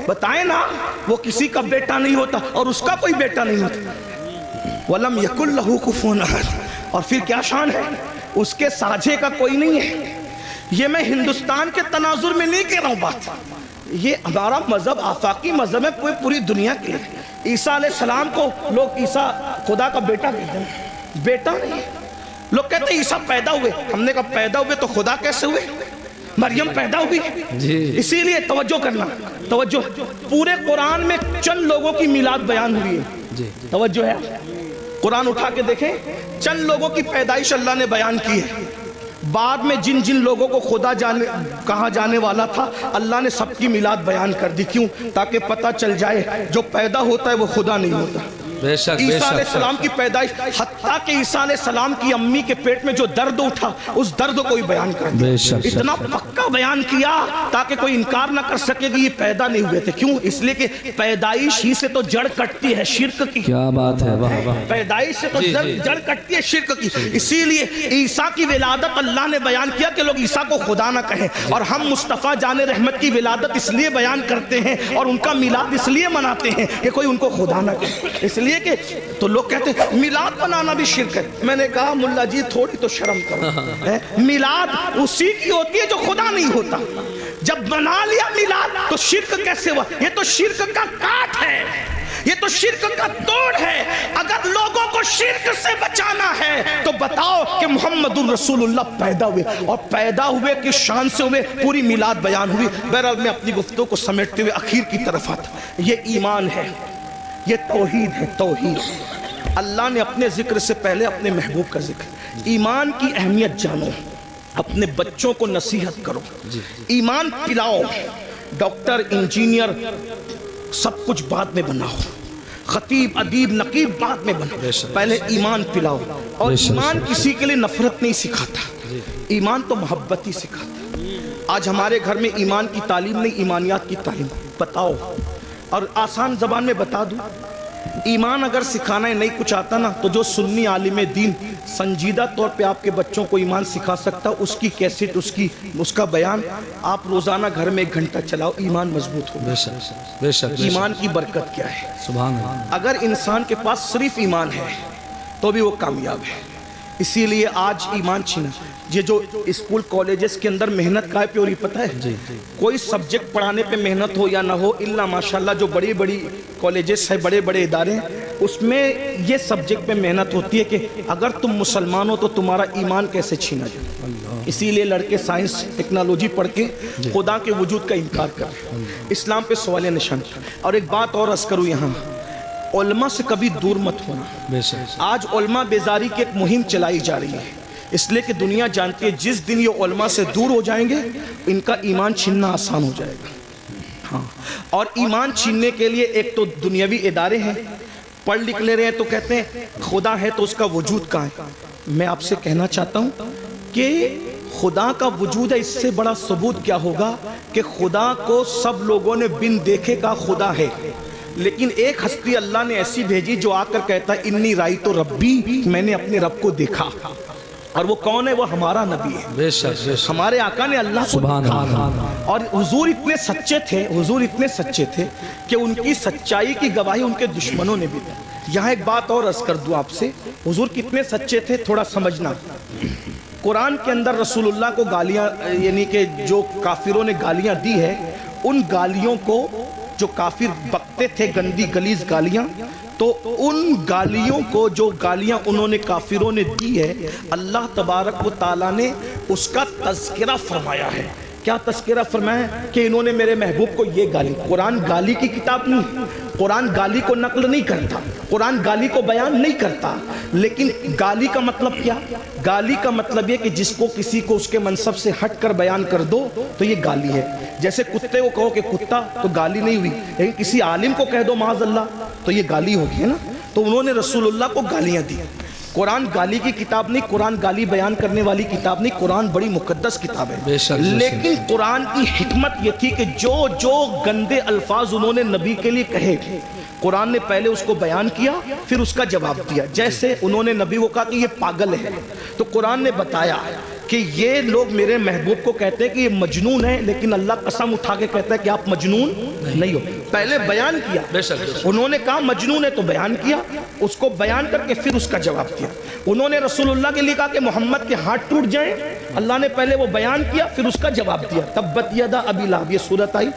بتائیں نا، وہ کسی کا بیٹا نہیں ہوتا اور اس کا کوئی بیٹا نہیں ہوتا، وَلَمْ يَكُنْ لَهُ كُفُوًا أَحَدٌ، اور پھر کیا شان ہے، اس کے ساجھے کا کوئی نہیں ہے۔ یہ میں ہندوستان کے تناظر میں نہیں کہہ رہا ہوں بات، یہ ہمارا مذہب آفاقی مذہب ہے پوری دنیا کے لیے۔ عیسیٰ علیہ السلام کو لوگ عیسیٰ خدا کا بیٹا کہتے ہیں، بیٹا نہیں۔ لوگ کہتے ہیں عیسیٰ پیدا ہوئے، ہم نے کہا پیدا ہوئے تو خدا کیسے ہوئے؟ مریم پیدا ہوئی، اسی لیے توجہ کرنا، توجہ، پورے قرآن میں چند لوگوں کی میلاد بیان ہوئی ہے، توجہ ہے، قرآن اٹھا کے دیکھیں، چند لوگوں کی پیدائش اللہ نے بیان کی ہے، بعد میں جن جن لوگوں کو خدا کہا جانے والا تھا اللہ نے سب کی میلاد بیان کر دی، کیوں؟ تاکہ پتہ چل جائے جو پیدا ہوتا ہے وہ خدا نہیں ہوتا۔ عیسیٰ علیہ السلام کی پیدائش، حتیٰ کہ عیسیٰ علیہ السلام کی امی کے پیٹ میں جو درد اٹھا اس درد کو ہی بیان کر دیا، اتنا پکا بیان کیا تاکہ کوئی انکار نہ کر سکے کہ یہ پیدا نہیں ہوئے تھے۔ کیوں؟ اس لیے کہ پیدائش ہی سے تو جڑ کٹتی ہے شرک کی، کیا بات ہے، واہ واہ، پیدائش سے تو جڑ کٹتی ہے شرک کی، اسی لیے عیسیٰ کی ولادت اللہ نے بیان کیا کہ لوگ عیسیٰ کو خدا نہ کہیں، اور ہم مصطفیٰ جان رحمت کی ولادت اس لیے بیان کرتے ہیں اور ان کا میلاد اس لیے مناتے ہیں کہ کوئی ان کو خدا نہ کہے، اس لیے کہ تو لوگ کہتے ہیں میلاد بنانا بھی شرک ہے۔ میں نے کہا ملا جی تھوڑی تو شرم کرو، میلاد اسی کی ہوتی ہے جو خدا نہیں ہوتا، جب بنا لیا میلاد تو شرک کیسے ہوا؟ یہ تو شرک کا کاٹ ہے، یہ تو شرک کا توڑ ہے. اگر لوگوں کو شرک سے بچانا ہے تو بتاؤ کہ محمد الرسول اللہ پیدا ہوئے, اور پیدا ہوئے کہ شان سے ہوئے, پوری میلاد بیان ہوئی. بہرحال میں اپنی گفتگو کو سمیٹتے ہوئے اخیر کی طرف آتا. یہ ایمان ہے, یہ توحید ہے. توحید, اللہ نے اپنے ذکر سے پہلے اپنے محبوب کا ذکر. ایمان کی اہمیت جانو, اپنے بچوں کو نصیحت کرو, ایمان پلاؤ. ڈاکٹر, انجینئر, سب کچھ بعد میں بناؤ, خطیب, ادیب, نقیب بعد میں بناؤ, پہلے ایمان پلاؤ. اور ایمان کسی کے لیے نفرت نہیں سکھاتا, ایمان تو محبت ہی سکھاتا. آج ہمارے گھر میں ایمان کی تعلیم نہیں, ایمانیات کی تعلیم. بتاؤ, اور آسان زبان میں بتا دوں, ایمان اگر سکھانا ہے نہیں کچھ آتا نا, تو جو سنی عالم دین سنجیدہ طور پہ آپ کے بچوں کو ایمان سکھا سکتا, اس کی کیسٹ, اس کا بیان آپ روزانہ گھر میں 1 گھنٹہ چلاؤ, ایمان مضبوط ہو. بے شک ایمان کی برکت کیا ہے؟ سبحان اللہ. اگر انسان کے پاس صرف ایمان ہے تو بھی وہ کامیاب ہے. اسی لیے آج ایمان چھینا. یہ جو اسکول کالجز کے اندر محنت کا ہے پہ ہو رہی پتہ ہے, کوئی سبجیکٹ پڑھانے پہ محنت ہو یا نہ ہو, الا ماشاءاللہ جو بڑی بڑی کالجز ہیں, بڑے بڑے ادارے ہیں, اس میں یہ سبجیکٹ پہ محنت ہوتی ہے کہ اگر تم مسلمان ہو تو تمہارا ایمان کیسے چھینا جائے. اسی لیے لڑکے سائنس ٹیکنالوجی پڑھ کے خدا کے وجود کا انکار کر رہے ہیں, اسلام پہ سوال نشان. اور ایک بات اور عرض کروں, یہاں علماء سے کبھی دور مت ہونا. آج علماء بیزاری کی ایک مہم چلائی جا رہی ہے, اس لیے کہ دنیا جانتی ہے جس دن یہ علماء سے دور ہو جائیں گے ان کا ایمان چھیننا آسان ہو جائے گا. ہاں, اور ایمان چھیننے کے لیے ایک تو دنیاوی ادارے ہیں, پڑھ لکھ لے رہے ہیں تو کہتے ہیں خدا ہے تو اس کا وجود کہاں ہے. میں آپ سے کہنا چاہتا ہوں کہ خدا کا وجود ہے, اس سے بڑا ثبوت کیا ہوگا کہ خدا کو سب لوگوں نے بن دیکھے کا خدا ہے, لیکن ایک ہستی اللہ نے ایسی بھیجی جو آ کر کہتا ہے انی رائیت ربی, میں نے اپنے رب کو دیکھا. اور وہ کون ہے؟ وہ ہمارا نبی ہے. بے شک ہمارے آقا نے اللہ کو دیکھا. اور حضور اتنے سچے تھے, حضور اتنے سچے تھے کہ ان کی سچائی کی گواہی ان کے دشمنوں نے بھی دی. یہاں ایک بات اور عرض کر دوں آپ سے, حضور کتنے سچے تھے تھوڑا سمجھنا. قرآن کے اندر رسول اللہ کو گالیاں, یعنی کہ جو کافروں نے گالیاں دی ہے, ان گالیوں کو جو کافر بکتے تھے گندی گلیز گالیاں, تو ان گالیوں کو جو گالیاں انہوں نے کافروں نے دی ہے, اللہ تبارک و تعالیٰ نے اس کا تذکرہ فرمایا ہے. کیا تذکرہ فرمایا ہے؟ کہ انہوں نے میرے محبوب کو یہ گالی. قرآن گالی کی کتاب نہیں, قرآن گالی کو نقل نہیں کرتا, قرآن گالی کو بیان نہیں کرتا, لیکن گالی کا مطلب کیا؟ گالی کا مطلب یہ کہ جس کو کسی کو اس کے منصب سے ہٹ کر بیان کر دو تو یہ گالی ہے. جیسے کتے کو کہو کہ کتا تو گالی نہیں ہوئی, لیکن کسی عالم کو کہہ دو معاذ اللہ تو یہ گالی ہوگی, ہے نا. تو انہوں نے رسول اللہ کو گالیاں دی. قرآن گالی کی کتاب نہیں, قرآن گالی بیان کرنے والی کتاب نہیں, قرآن بڑی مقدس کتاب ہے. لیکن قرآن کی حکمت یہ تھی کہ جو گندے الفاظ انہوں نے نبی کے لیے کہے, قرآن نے پہلے اس کو بیان کیا پھر اس کا جواب دیا. جیسے انہوں نے نبی کو کہا کہ یہ پاگل ہے, تو قرآن نے بتایا کہ یہ لوگ میرے محبوب کو کہتے ہیں کہ یہ مجنون ہے, لیکن اللہ قسم اٹھا کے کہتا ہے کہ آپ مجنون نہیں ہو. پہلے بیان کیا, انہوں نے کہا مجنون ہے تو بیان کیا, اس کو بیان کر کے پھر اس کا جواب دیا. انہوں نے رسول اللہ کے لیے کہا کہ محمد کے ہاتھ ٹوٹ جائیں, اللہ نے پہلے وہ بیان کیا پھر اس کا جواب دیا. تبت یدا ابی لہب, یہ صورت آئی.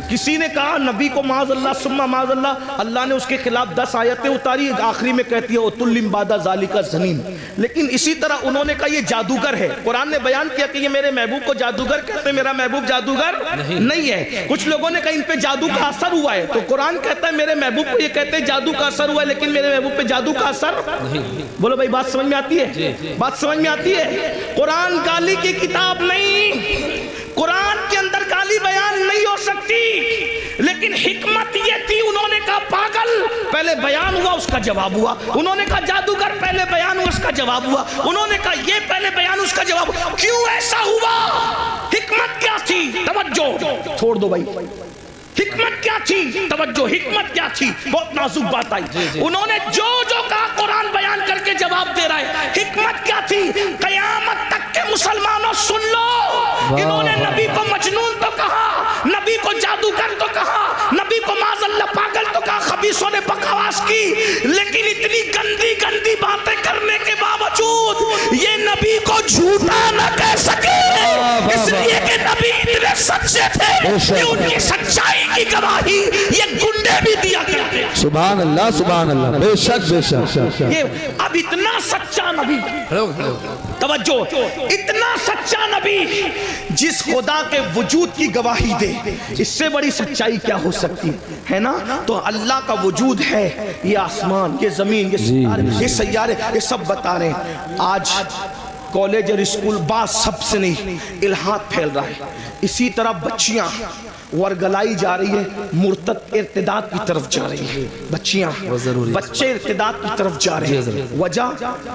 کسی نے کہا نبی کو معاذ اللہ ثم معاذ اللہ, اللہ نے اس کے خلاف 10 آیتیں اتاری, آخری میں کہتی ہے اتلم بعد ذالک زنین. لیکن اسی طرح انہوں نے کہا یہ جادوگر ہے, قرآن نے بیان کیا کہ یہ میرے محبوب کو جادوگر کہتے ہیں, میرا محبوب جادوگر نہیں ہے. کچھ لوگوں نے کہا ان پہ جادو کا اثر ہوا ہے, تو قرآن کہتا ہے میرے محبوب کو یہ کہتے ہیں جادو کا اثر ہوا ہے, لیکن میرے محبوب پہ جادو کا اثر نہیں. بولو بھائی بات سمجھ میں آتی ہے؟ بات سمجھ میں آتی ہے؟ قرآن گالی کی کتاب نہیں, قرآن کے اندر گالی بیان نہیں ہو سکتی, لیکن حکمت یہ تھی. انہوں نے کہا پاگل, پہلے بیان ہوا اس کا جواب ہوا. انہوں نے کہا جادوگر, پہلے بیان ہوا اس کا جواب ہوا. انہوں نے کہا یہ, پہلے بیان اس کا جواب ہوا. کیوں ایسا ہوا؟ حکمت کیا تھی؟ توجہ, چھوڑ دو بھائی, حکمت کیا تھی؟ توجہ, حکمت کیا تھی؟ بہت نازک بات آئی. انہوں نے جو کہا قرآن بیان کر کے جواب دے رہا ہے. حکمت کیا تھی؟ قیامت تک کے مسلمانوں سن لو, انہوں نے نبی کو مجنون تو کہا, نبی کو جادوگر تو کہا, نبی کو معاذ اللہ پاگل تو کہا, خبیثوں نے بکواس کی, لیکن اتنی گندی گندی باتیں کرنے کے باوجود یہ نبی کو جھوٹا نہ کہہ سکے, اس لیے کہ نبی اتنے سچے تھے کہ ان کی سچائی کی گواہی یہ گنڈے بھی دیا کرتے. سبحان اللہ سبحان اللہ، بے شک بے شک۔ یہ اب اتنا سچا نبی، توجہ، اتنا سچا نبی جس خدا کے وجود کی گواہی دے، اس سے بڑی سچائی کیا ہو سکتی ہے نا؟ تو اللہ کا وجود ہے، یہ آسمان، یہ زمین، یہ سیارے، یہ سب بتا رہے ہیں۔ آج کالج اور اسکول بعض سب سے نہیں، الہاد پھیل رہا ہے، اسی طرح بچیاں ورگلائی جا رہی ہے، مرتد ارتداد کی طرف جا رہی ہے، بچیاں بچے ارتداد کی طرف جا رہے ہیں۔ وجہ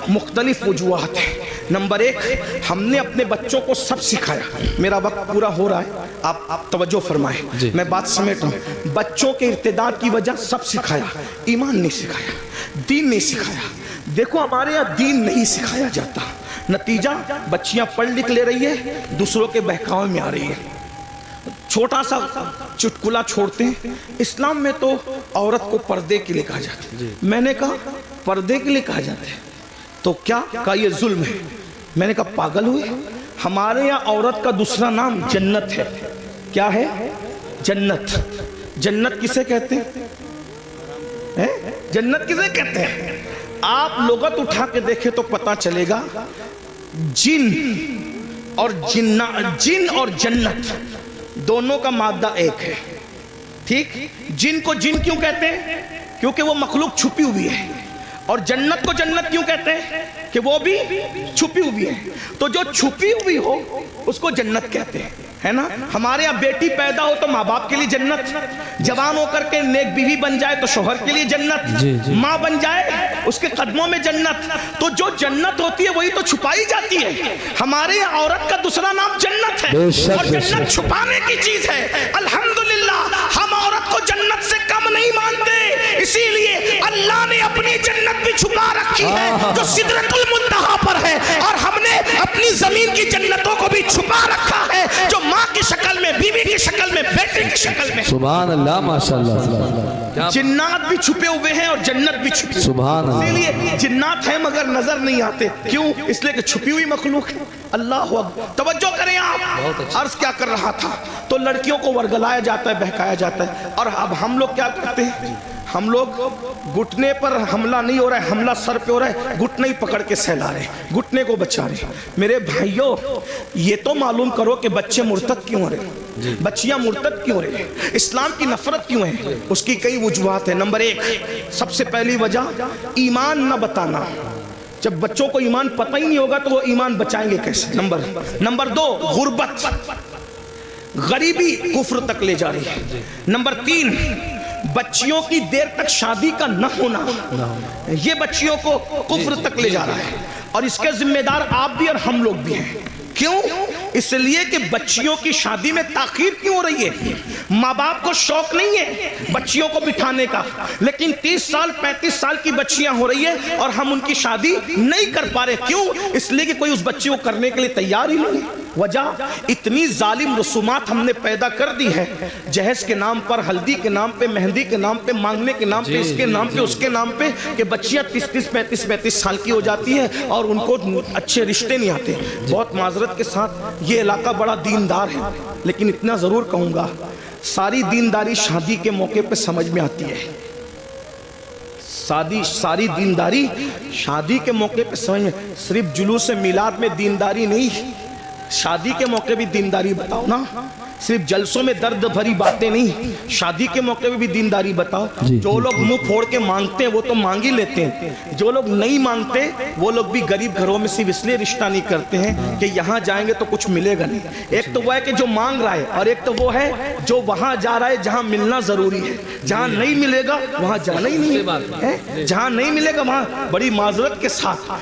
مختلف وجوہات ہیں۔ نمبر ایک، ہم نے اپنے بچوں کو سب سکھایا، میرا وقت پورا ہو رہا ہے، آپ توجہ فرمائیں، میں بات سمیٹ رہا ہوں۔ بچوں کے ارتداد کی وجہ سب سکھایا، ایمان نہیں سکھایا، دین نہیں سکھایا۔ دیکھو ہمارے یہاں دین نہیں سکھایا جاتا، نتیجہ بچیاں پڑھ لکھ لے رہی ہے، دوسروں کے بہکاوے میں آ رہی ہے۔ چھوٹا سا چٹکلا چھوڑتے ہیں، اسلام میں تو عورت کو پردے کے لیے کہا جاتا ہے۔ میں نے کہا پردے کے لیے کہا جاتا ہے تو کیا کہا یہ ظلم ہے؟ میں نے کہا پاگل ہوئے، ہمارے یہاں عورت کا دوسرا نام جنت ہے۔ کیا ہے؟ جنت۔ جنت کسے کہتے ہیں؟ جنت کسے کہتے ہیں؟ آپ لغت اٹھا کے دیکھیں تو پتہ چلے گا، جن اور جنت دونوں کا مادہ ایک ہے، ٹھیک؟ جن کو جن کیوں کہتے ہیں؟ کیونکہ وہ مخلوق چھپی ہوئی ہے، اور جنت کو جنت کیوں کہتے ہیں؟ کہ وہ بھی چھپی ہوئی ہے۔ تو جو چھپی ہوئی ہو اس کو جنت کہتے ہیں، ہے نا؟ ہمارے یہاں بیٹی پیدا ہو تو ماں باپ کے لیے جنت، جوان ہو کر کے نیک بیوی بن جائے تو شوہر کے لیے جنت، ماں بن جائے اس کے قدموں میں جنت۔ تو جو جنت ہوتی ہے وہی تو چھپائی جاتی ہے۔ ہمارے یہاں عورت کا دوسرا نام جنت ہے، اور جنت چھپانے کی چیز ہے۔ الحمدللہ ہم عورت کو جنت سے کم نہیں مانتے، اسی لیے اللہ نے اپنی جنت بھی چھپا رکھی ہے جو سدرۃ المنتہا پر ہے، اور ہم نے اپنی زمین کی جنتوں کو بھی چھپا رکھا ہے جو ماں کی شکل میں، بیوی کی شکل میں، بیٹے کی شکل میں۔ سبحان اللہ ماشاءاللہ، جنات بھی چھپے ہوئے ہیں اور جنت بھی چھپی، سبحان اللہ۔ اسی لیے جنات ہیں مگر نظر نہیں آتے، کیوں؟ اس لیے کہ چھپی ہوئی مخلوق ہے۔ اللہ اکبر، توجہ کریں آپ۔ عرض کیا کر رہا تھا؟ تو لڑکیوں کو ورگلایا جاتا ہے، بہکایا جاتا ہے، اور اب ہم لوگ کیا کرتے ہیں؟ ہم لوگ گھٹنے پر حملہ نہیں ہو رہا ہے، حملہ سر پہ ہو رہا ہے، گھٹنے ہی پکڑ کے سہلا رہے ہیں، گھٹنے کو بچا رہے ہیں۔ میرے بھائیوں، یہ تو معلوم کرو کہ بچے مرتد کیوں ہو رہے ہیں، بچیاں مرتد کیوں ہو رہے ہیں، اسلام کی نفرت کیوں ہے؟ اس کی کئی وجوہات ہیں۔ نمبر ایک، سب سے پہلی وجہ ایمان نہ بتانا۔ جب بچوں کو ایمان پتہ ہی نہیں ہوگا تو وہ ایمان بچائیں گے کیسے؟ نمبر دو، غربت، غریبی کفر تک لے جا رہی ہے۔ نمبر تین، بچیوں کی دیر تک شادی کا نہ ہونا، یہ بچیوں کو کفر تک لے جا رہا ہے، اور اس کے ذمہ دار آپ بھی اور ہم لوگ بھی ہیں۔ کیوں؟ اس لیے کہ بچیوں کی شادی میں تاخیر کیوں ہو رہی ہے؟ ماں باپ کو شوق نہیں ہے بچیوں کو بٹھانے کا، لیکن 30 سال 35 سال کی بچیاں ہو رہی ہیں اور ہم ان کی شادی نہیں کر پا رہے۔ کیوں؟ اس لیے کہ کوئی اس بچی کو کرنے کے لیے تیار ہی نہیں ہے۔ وجہ اتنی ظالم رسومات ہم نے پیدا کر دی ہے، جہیز کے نام پر، ہلدی کے نام پہ، مہندی کے نام پہ، مانگنے کے نام پہ، اس کے نام پہ، اس کے نام پہ، کہ بچیاں 30 35 سال کی ہو جاتی ہیں اور ان کو اچھے رشتے نہیں آتے۔ بہت معذرت کے ساتھ، یہ علاقہ بڑا دیندار ہے، لیکن اتنا ضرور کہوں گا، ساری دینداری شادی کے موقع پہ سمجھ میں آتی ہے۔ ساری دینداری شادی کے موقع پہ سمجھ میں، صرف جلوس میلاد میں دینداری نہیں، شادی کے موقع بھی دینداری بتاؤ نا، صرف جلسوں میں درد بھری باتیں نہیں، شادی کے موقع پہ بھی دینداری بتاؤ۔ جو لوگ منہ پھوڑ کے مانگتے ہیں وہ تو مانگ ہی لیتے ہیں، جو لوگ نہیں مانگتے وہ لوگ بھی غریب گھروں میں صرف اس لیے رشتہ نہیں کرتے ہیں کہ یہاں جائیں گے تو کچھ ملے گا نہیں۔ ایک تو وہ ہے کہ جو مانگ رہا ہے، اور ایک تو وہ ہے جو وہاں جا رہا ہے جہاں ملنا ضروری ہے، جہاں نہیں ملے گا وہاں جانا ہی نہیں ہے، جہاں نہیں ملے گا وہاں بڑی معذرت کے ساتھ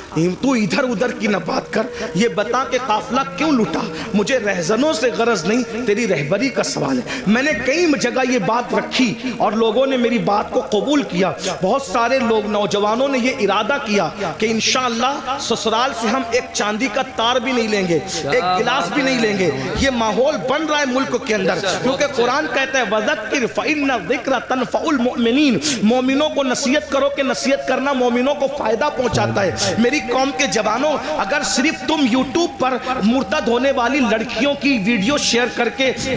تو ادھر ادھر کی نہ بات کر، یہ بتا کہ قافلہ کیوں لٹا، مجھے رہزنوں سے غرض نہیں، تیری رہبری کا سوال ہے۔ میں نے کئی جگہ یہ بات رکھی اور لوگوں نے میری بات کو قبول کیا، بہت سارے لوگ نوجوانوں نے یہ ارادہ کیا کہ انشاءاللہ سسرال سے ہم ایک چاندی کا تار بھی نہیں لیں گے، ایک گلاس بھی نہیں لیں گے۔ یہ ماحول بن رہا ہے ملک کے اندر، کیونکہ قرآن کہتا ہے وَذَكِّرْ فَإِنَّ الذِّكْرَ تَنفَعُ الْمُؤْمِنِينَ، مومنوں کو نصیحت کرو کہ نصیحت کرنا مومنوں کو فائدہ پہنچاتا ہے۔ میری قوم کے جوانوں، اگر صرف تم یوٹیوب پر مرتد ہونے والی لڑکیوں کی ویڈیو شیئر کر کے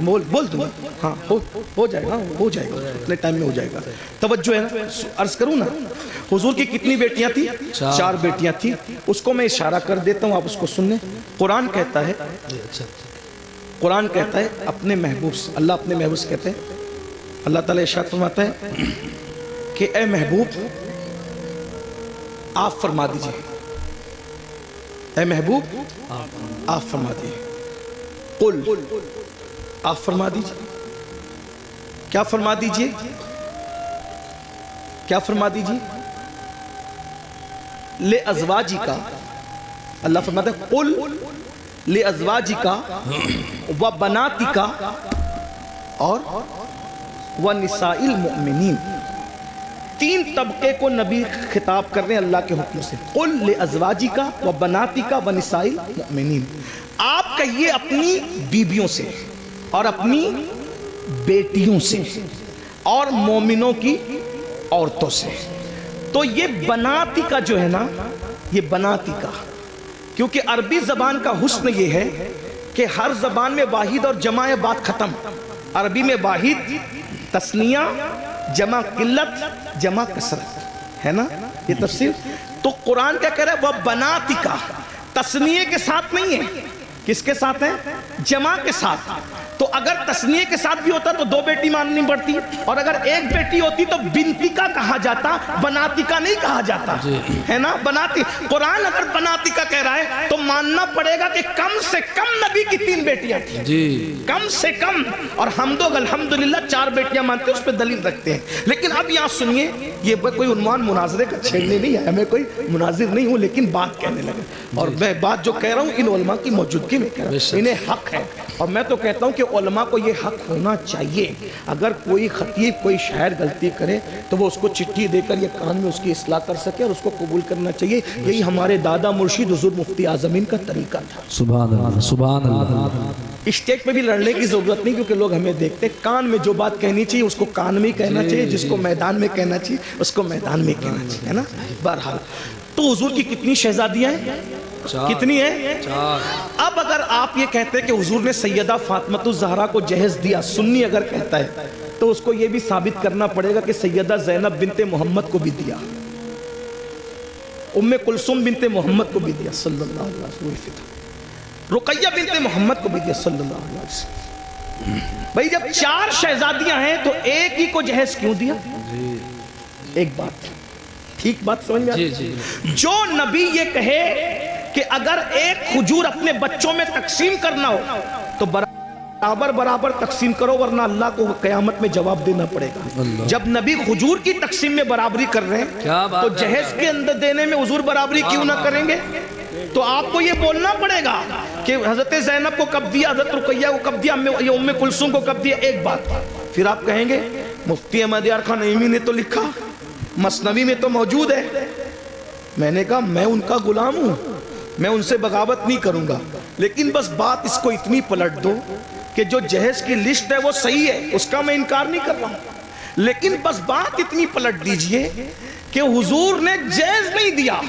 بول دوں ہاں ہو جائے گا اتنے ٹائم میں ہو جائے گا. توجہ ہے نا, عرض کروں نا, حضور کی کتنی بیٹیاں تھیں؟ 4 بیٹیاں تھیں. اس کو میں اشارہ کر دیتا ہوں, آپ اس کو سن لیں. قرآن کہتا ہے اپنے محبوب سے, اللہ اپنے محبوب سے کہتے ہیں, اللہ تعالیٰ ارشاد فرماتا ہے کہ اے محبوب آپ فرما دیجئے, اے محبوب آپ فرما دیجئے, قل آپ فرما دیجئے. کیا فرما دیجئے؟ کیا فرما دیجئے؟ لے ازواجی کا, اللہ فرماتا ہے قل لے ازواجی کا و بناتی کا اور و نساء المؤمنین. 3 طبقے کو نبی خطاب کر رہے ہیں اللہ کے حکم سے. قل لے ازواجی کا و بناتی کا و نساء المؤمنین. آپ کہیے اپنی بیویوں سے اور اپنی بیٹیوں سے اور مومنوں کی عورتوں سے. تو یہ بناتی کا جو ہے نا, یہ بناتی کا, کیونکہ عربی زبان کا حسن یہ ہے کہ ہر زبان میں واحد اور جمع ہے, بات ختم. عربی میں واحد تثنیہ, جمع قلت, جمع کثرت ہے نا, یہ تفسیر. تو قرآن کیا کہہ رہا ہے؟ وہ بناتی کا, تثنیے کے ساتھ نہیں ہے. کس کے ساتھ ہے؟ جمع کے ساتھ. تو اگر تثنیے کے ساتھ بھی ہوتا تو 2 بیٹی ماننی پڑتی, اور اگر 1 بیٹی ہوتی تو بنتی کا کہا جاتا, بناتی کا نہیں کہا جاتا, ہے نا. بناتی, قرآن اگر بناتی کا کہہ رہا ہے تو ماننا پڑے گا کہ کم سے کم نبی کی 3 بیٹیاں تھیں, کم سے کم. اور ہم تو الحمدللہ 4 بیٹیاں مانتے ہیں, اس پہ دلیل رکھتے ہیں. لیکن اب یہاں سنیے, یہ کوئی عنوان مناظرے کا چھیڑنے نہیں ہے, میں کوئی مناظر نہیں ہوں, لیکن بات کہنے لگے. اور میں بات جو کہہ رہا ہوں ان علماء کی موجودگی میں کہہ رہا ہوں, انہیں حق ہے. اور میں تو کہتا ہوں کہ علماء کو یہ حق ہونا چاہیے, اگر کوئی خطیب کوئی شاعر غلطی کرے تو وہ اس کو چٹھی دے کر یہ کان میں اس کی اصلاح کر سکے, اور اس کو قبول کرنا چاہیے. یہی ہمارے دادا مرشد حضور مفتی اعظمین کا طریقہ تھا. سبحان اللہ, سبحان اللہ. اسٹیج پہ بھی لڑنے کی ضرورت نہیں, کیونکہ لوگ ہمیں دیکھتے ہیں. کان میں جو بات کہنی چاہیے اس کو کان میں ہی کہنا چاہیے, جس کو میدان میں کہنا چاہیے اس کو میدان میں کہنا چاہیے, ہے نا. بہرحال تو حضور کی کتنی شہزادیاں ہیں؟ کتنی ہیں؟ 4. اب اگر آپ یہ کہتے ہیں کہ حضور نے سیدہ فاطمہ الزہرا کو جہیز دیا, سنی اگر کہتا ہے تو اس کو یہ بھی ثابت کرنا پڑے گا کہ سیدہ زینب بنت محمد کو بھی دیا, ام کلثوم بنت محمد کو بھی دیا صلی اللہ علیہ وسلم, رقیہ بنت محمد کو بھی دیا صلی اللہ علیہ وسلم. بھئی جب 4 شہزادیاں ہیں تو ایک ہی کو جہیز کیوں دیا؟ ایک بات, ٹھیک بات سمجھ میں آتی ہے؟ جو نبی یہ کہے کہ اگر ایک کھجور اپنے بچوں میں تقسیم کرنا ہو تو برابر تقسیم کرو, ورنہ اللہ کو قیامت میں جواب دینا پڑے گا. جب نبی کھجور کی تقسیم میں برابری کر رہے ہیں تو جہیز کے اندر دینے میں حضور برابری کیوں نہ کریں گے؟ تو آپ کو یہ بولنا پڑے گا کہ حضرت زینب کو کب دیا, حضرت رقیہ کو کب دیا, ام کلثوم کو کب دیا. ایک بات, پھر آپ کہیں گے مفتی احمد یار خان نعیمی نے تو لکھا, مثنوی میں تو موجود ہے. میں نے کہا میں ان کا غلام ہوں, میں ان سے بغاوت نہیں کروں گا, لیکن بس بات اس کو اتنی پلٹ دو کہ جو جہیز کی لسٹ ہے وہ صحیح ہے, اس کا میں انکار نہیں کر رہا ہوں, لیکن بس بات اتنی پلٹ دیجئے کہ حضور نے جہیز نہیں دیا,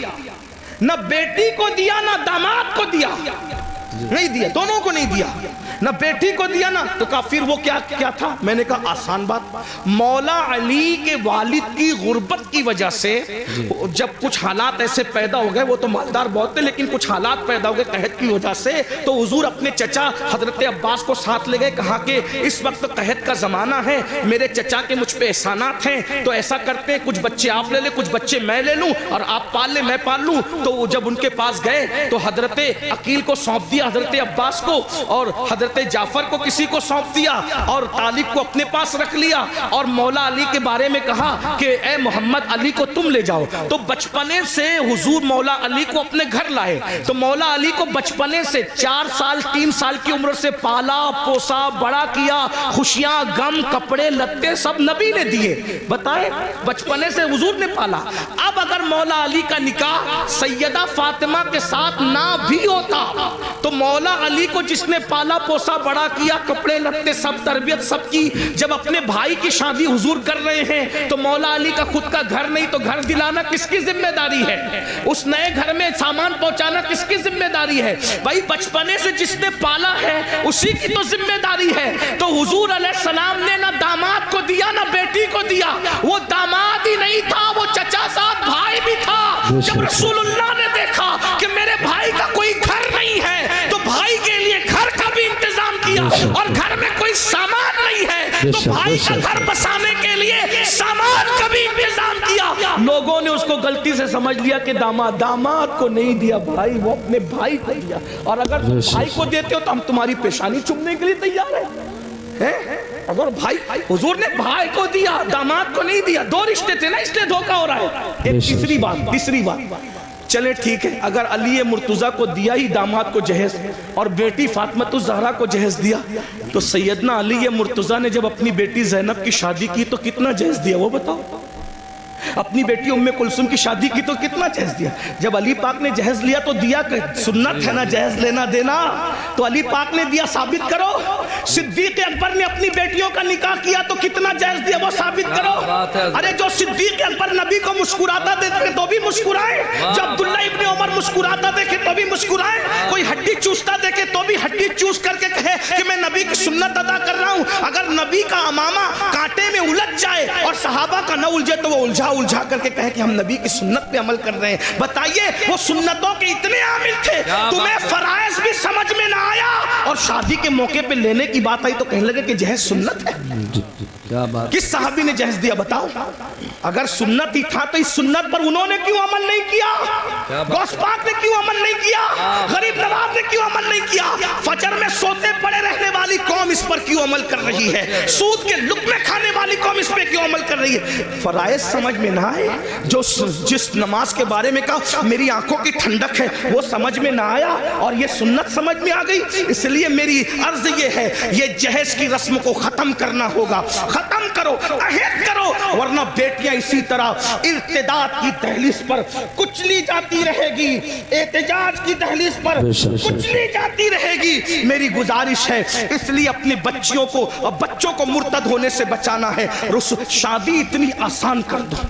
نہ بیٹی کو دیا نہ داماد کو دیا, نہیں دیا, دونوں کو نہیں دیا, نہ بیٹی کو دیا نا. تو کہا پھر وہ کیا تھا؟ میں نے کہا آسان بات, مولا علی کے والد کی غربت کی وجہ سے جب کچھ حالات ایسے پیدا ہو گئے, وہ تو مالدار بہت تھے لیکن کچھ حالات پیدا ہو گئے قحط کی وجہ سے, تو حضور اپنے چچا حضرت عباس کو ساتھ لے گئے, کہا کہ اس وقت قحط کا زمانہ ہے, میرے چچا کے مجھ پہ احسانات ہیں, تو ایسا کرتے ہیں کچھ بچے آپ لے لیں, کچھ بچے میں لے لوں, اور آپ پال لیں میں پال لوں. تو جب ان کے پاس گئے تو حضرت عقیل کو سونپ دیا حضرت عباس کو, اور حضرت جعفر کو کسی کو سونپ دیا, اور طالب کو اپنے پاس رکھ لیا, اور مولا علی کے بارے میں کہا کہ اے محمد علی کو تم لے جاؤ. تو بچپنے سے حضور مولا علی کو اپنے گھر لائے, تو مولا علی کو بچپنے سے 4 سال 3 سال کی عمر سے پالا پوسا بڑا کیا, خوشیاں غم کپڑے لتے سب نبی نے دیے. بتائیں, بچپنے سے حضور نے پالا. اب اگر مولا علی کا نکاح سیدہ فاطمہ کے ساتھ نہ بھی ہوتا تو مولا علی کو جس نے پالا پوسا بڑا کیا, کپڑے لتے سب, تربیت سب کی. جب اپنے بھائی کی شادی حضور کر رہے ہیں تو مولا علی کا خود کا گھر نہیں, تو گھر دلانا کس کی ذمہ داری ہے؟ اس نئے گھر میں سامان پہنچانا کس کی ذمہ داری ہے؟ بھائی بچپنے سے جس نے پالا ہے اسی کی تو ذمہ داری ہے. تو حضور علیہ السلام نے نہ داماد کو دیا نہ بیٹی کو دیا, وہ داماد ہی نہیں تھا, وہ چچا ساتھ بھائی بھی تھا. جب رسول اللہ نے دیکھا کہ میرے بھائی کا کوئی گھر نہیں ہے تو بھائی کے لیے گھر کا بھی انتظام کیا, اور گھر میں کوئی سامان نہیں ہے تو بھائی کا گھر بسانے کے لیے سامان کا بھی انتظام کیا. لوگوں نے اس کو غلطی سے سمجھ لیا کہ داماد کو نہیں دیا بھائی, وہ اپنے بھائی کو دیا, اور اگر بھائی کو دیتے ہو تو ہم تمہاری پیشانی چومنے کے لیے تیار ہیں. اگر بھائی, حضور نے بھائی کو دیا داماد کو نہیں دیا, دو رشتے تھے نا, اس لیے دھوکہ ہو رہا ہے. ایک تیسری بات چلے ٹھیک ہے, اگر علی مرتضیٰ کو دیا ہی داماد کو جہیز اور بیٹی فاطمہ الزہرا کو جہیز دیا, تو سیدنا علی مرتضیٰ نے جب اپنی بیٹی زینب کی شادی کی تو کتنا جہیز دیا وہ بتاؤ؟ اپنی بیٹی ام کلثوم کی شادی کی تو کتنا جہیز دیا؟ جب علی پاک نے جہیز لیا تو دیا کہ سنت ہے نا جہیز لینا دینا, تو علی پاک نے دیا, ثابت کرو. صدیق اکبر نے اپنی بیٹیوں کا نکاح کیا تو کتنا جہیز دیا وہ ثابت کرو. ارے جو صدیق اکبر نبی کو مسکراتا دیکھے تو بھی مسکرائے, جو عبداللہ ابن عمر مسکراتا دیکھے تو بھی مسکرائے, کوئی ہڈی چوستا دیکھے تو بھی ہڈی چوس کر کے کہے کہ میں نبی کی سنت ادا کر رہا ہوں. اگر نبی کا امامہ کانٹے میں الجھ جائے اور صحابہ کا نہ الجھے تو وہ الجھا کر کے کہے کہ ہم نبی کی سنت پہ عمل کر رہے ہیں. بتائیے وہ سنتوں کے اتنے عامل تھے, تمہیں فرائض بھی سمجھ میں نہ آیا, اور شادی کے موقع پہ لینے کی بات آئی تو کہنے لگے کہ جہیز سنت ہے. کس صحابی نے جہیز دیا بتاؤ؟ اگر سنت ہی تھا تو اس سنت پر انہوں نے کیوں عمل نہیں کیا؟ غوث پاک نے کیوں عمل نہیں کیا؟ غریب نواز نے کیوں عمل نہیں کیا؟ فجر میں سوتے پڑے رہنے والی قوم اس پر کیوں عمل کر رہی ہے؟ سود کے لقمے کھانے والی قوم اس پہ کیوں عمل کر رہی ہے؟ فرائض سمجھ میں نہ آئے, جو جس نماز کے بارے میں کہا میری آنکھوں کی ٹھنڈک ہے وہ سمجھ میں نہ آیا, اور یہ سنت سمجھ میں آ گئی. اس لیے میری عرض یہ ہے, یہ جہیز کی رسم کو ختم کرنا ہوگا, ختم کرو, عہد کرو, ورنہ بیٹیاں اسی طرح ارتداد کی دہلیز پر کچلی جاتی رہے گی, احتجاج کی دہلیز پر کچلی جاتی رہے گی. میری گزارش ہے, اس لیے اپنے بچوں کو مرتد ہونے سے بچانا ہے. شادی اتنی آسان کر دو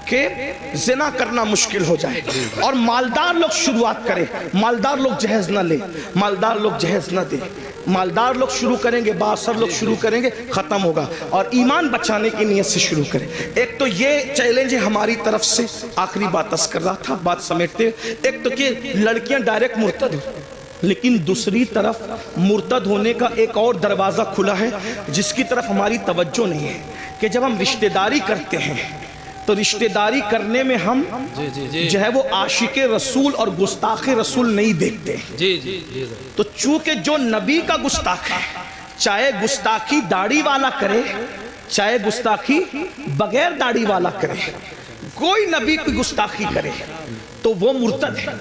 کہ زنا کرنا مشکل ہو جائے, اور مالدار لوگ شروعات کریں, مالدار لوگ جہیز نہ لیں, مالدار لوگ جہیز نہ دیں, مالدار لوگ شروع کریں گے, بااثر لوگ شروع کریں گے, ختم ہوگا. اور ایمان بچانے کی نیت سے شروع کریں. ایک تو یہ چیلنج ہے ہماری طرف سے, آخری بات عرض کر رہا تھا, بات سمیٹتے, ایک تو کہ لڑکیاں ڈائریکٹ مرتد ہو, لیکن دوسری طرف مرتد ہونے کا ایک اور دروازہ کھلا ہے جس کی طرف ہماری توجہ نہیں ہے, کہ جب ہم رشتہ داری کرتے ہیں تو رشتہ داری کرنے میں ہم جو ہے وہ عاشق رسول اور گستاخ رسول نہیں دیکھتے. تو چونکہ جو نبی کا گستاخ ہے, چاہے گستاخی داڑھی والا کرے چاہے گستاخی بغیر داڑھی والا کرے, کوئی نبی کی گستاخی کرے تو وہ مرتد ہے.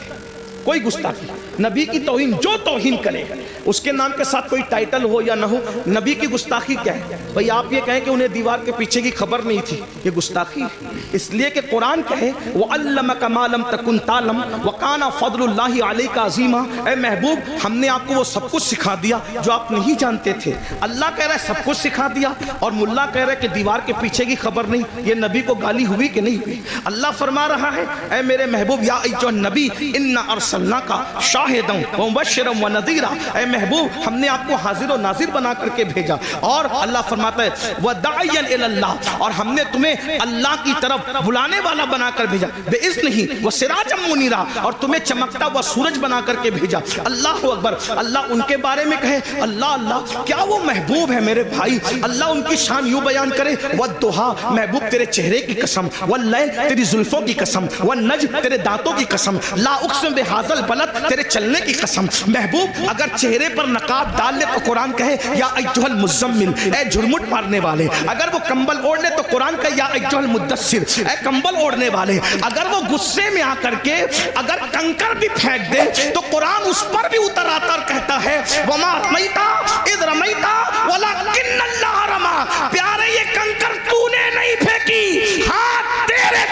کوئی گستاخی, نبی کی توہین, جو توہین کرے اس کے نام کے ساتھ کوئی ٹائٹل ہو یا نہ ہو, نبی کی گستاخی کیا ہے؟ بھئی آپ یہ کہیں کہ انہیں دیوار کے پیچھے کی خبر نہیں تھی, یہ گستاخی ہے. اس لیے کہ قرآن کہے وَعَلَّمَكَ مَا لَمْ تَكُنْ تَعْلَمْ وَكَانَ فَضْلُ اللَّهِ عَلَيْكَ عَظِيمًا. اے محبوب, ہم نے آپ کو وہ سب کچھ سکھا دیا جو آپ نہیں جانتے تھے. اللہ کہہ رہا ہے سب کچھ سکھا دیا, اور ملا کہہ رہا ہے کہ دیوار کے پیچھے کی خبر نہیں. یہ نبی کو گالی ہوئی کہ نہیں ہوئی؟ اللہ فرما رہا ہے اے میرے محبوب, یا ایھا النبی انا ارسلناک شاہدا ومبشرا ونذیرا. اے محبوب, ہم نے آپ کو حاضر و ناظر بنا کر کے بھیجا. اور اللہ فرماتا ہے وداعیا الی اللہ, اور ہم نے تمہیں اللہ کی طرف بلانے والا بنا کر بھیجا. باذنہ وسراجا منیرا, اور تمہیں چمکتا ہوا سورج بنا کر کے بھیجا. اللہ اکبر. اللہ ان کے بارے میں کہے اللہ اللہ, کیا وہ محبوب ہے میرے بھائی. اللہ ان کی شان یوں بیان کرے والضحیٰ, محبوب تیرے چہرے کی قسم, واللیل تیری زلفوں کی قسم, والنجم تیرے دانتوں کی قسم, لا اقسم بہذا البلد تیرے چلنے کی قسم. محبوب اگر چہرے پر نقاب ڈال لے تو قرآن کہے یا ایھا المزمل, اے جھرمٹ مارنے والے. اگر وہ کمبل اوڑھ لے تو قرآن کہے یا ایھا المدثر, اے کمبل اوڑھنے والے. اگر وہ غصے میں آ کر کے اگر کنکر بھی پھینک دے تو قرآن اس پر بھی اتر آتا اور کہتا ہے وما رمیت اذ رمیت ولکن اللہ رما. پیارے, یہ کنکر تو نے نہیں پھینکی, ہاں تیرے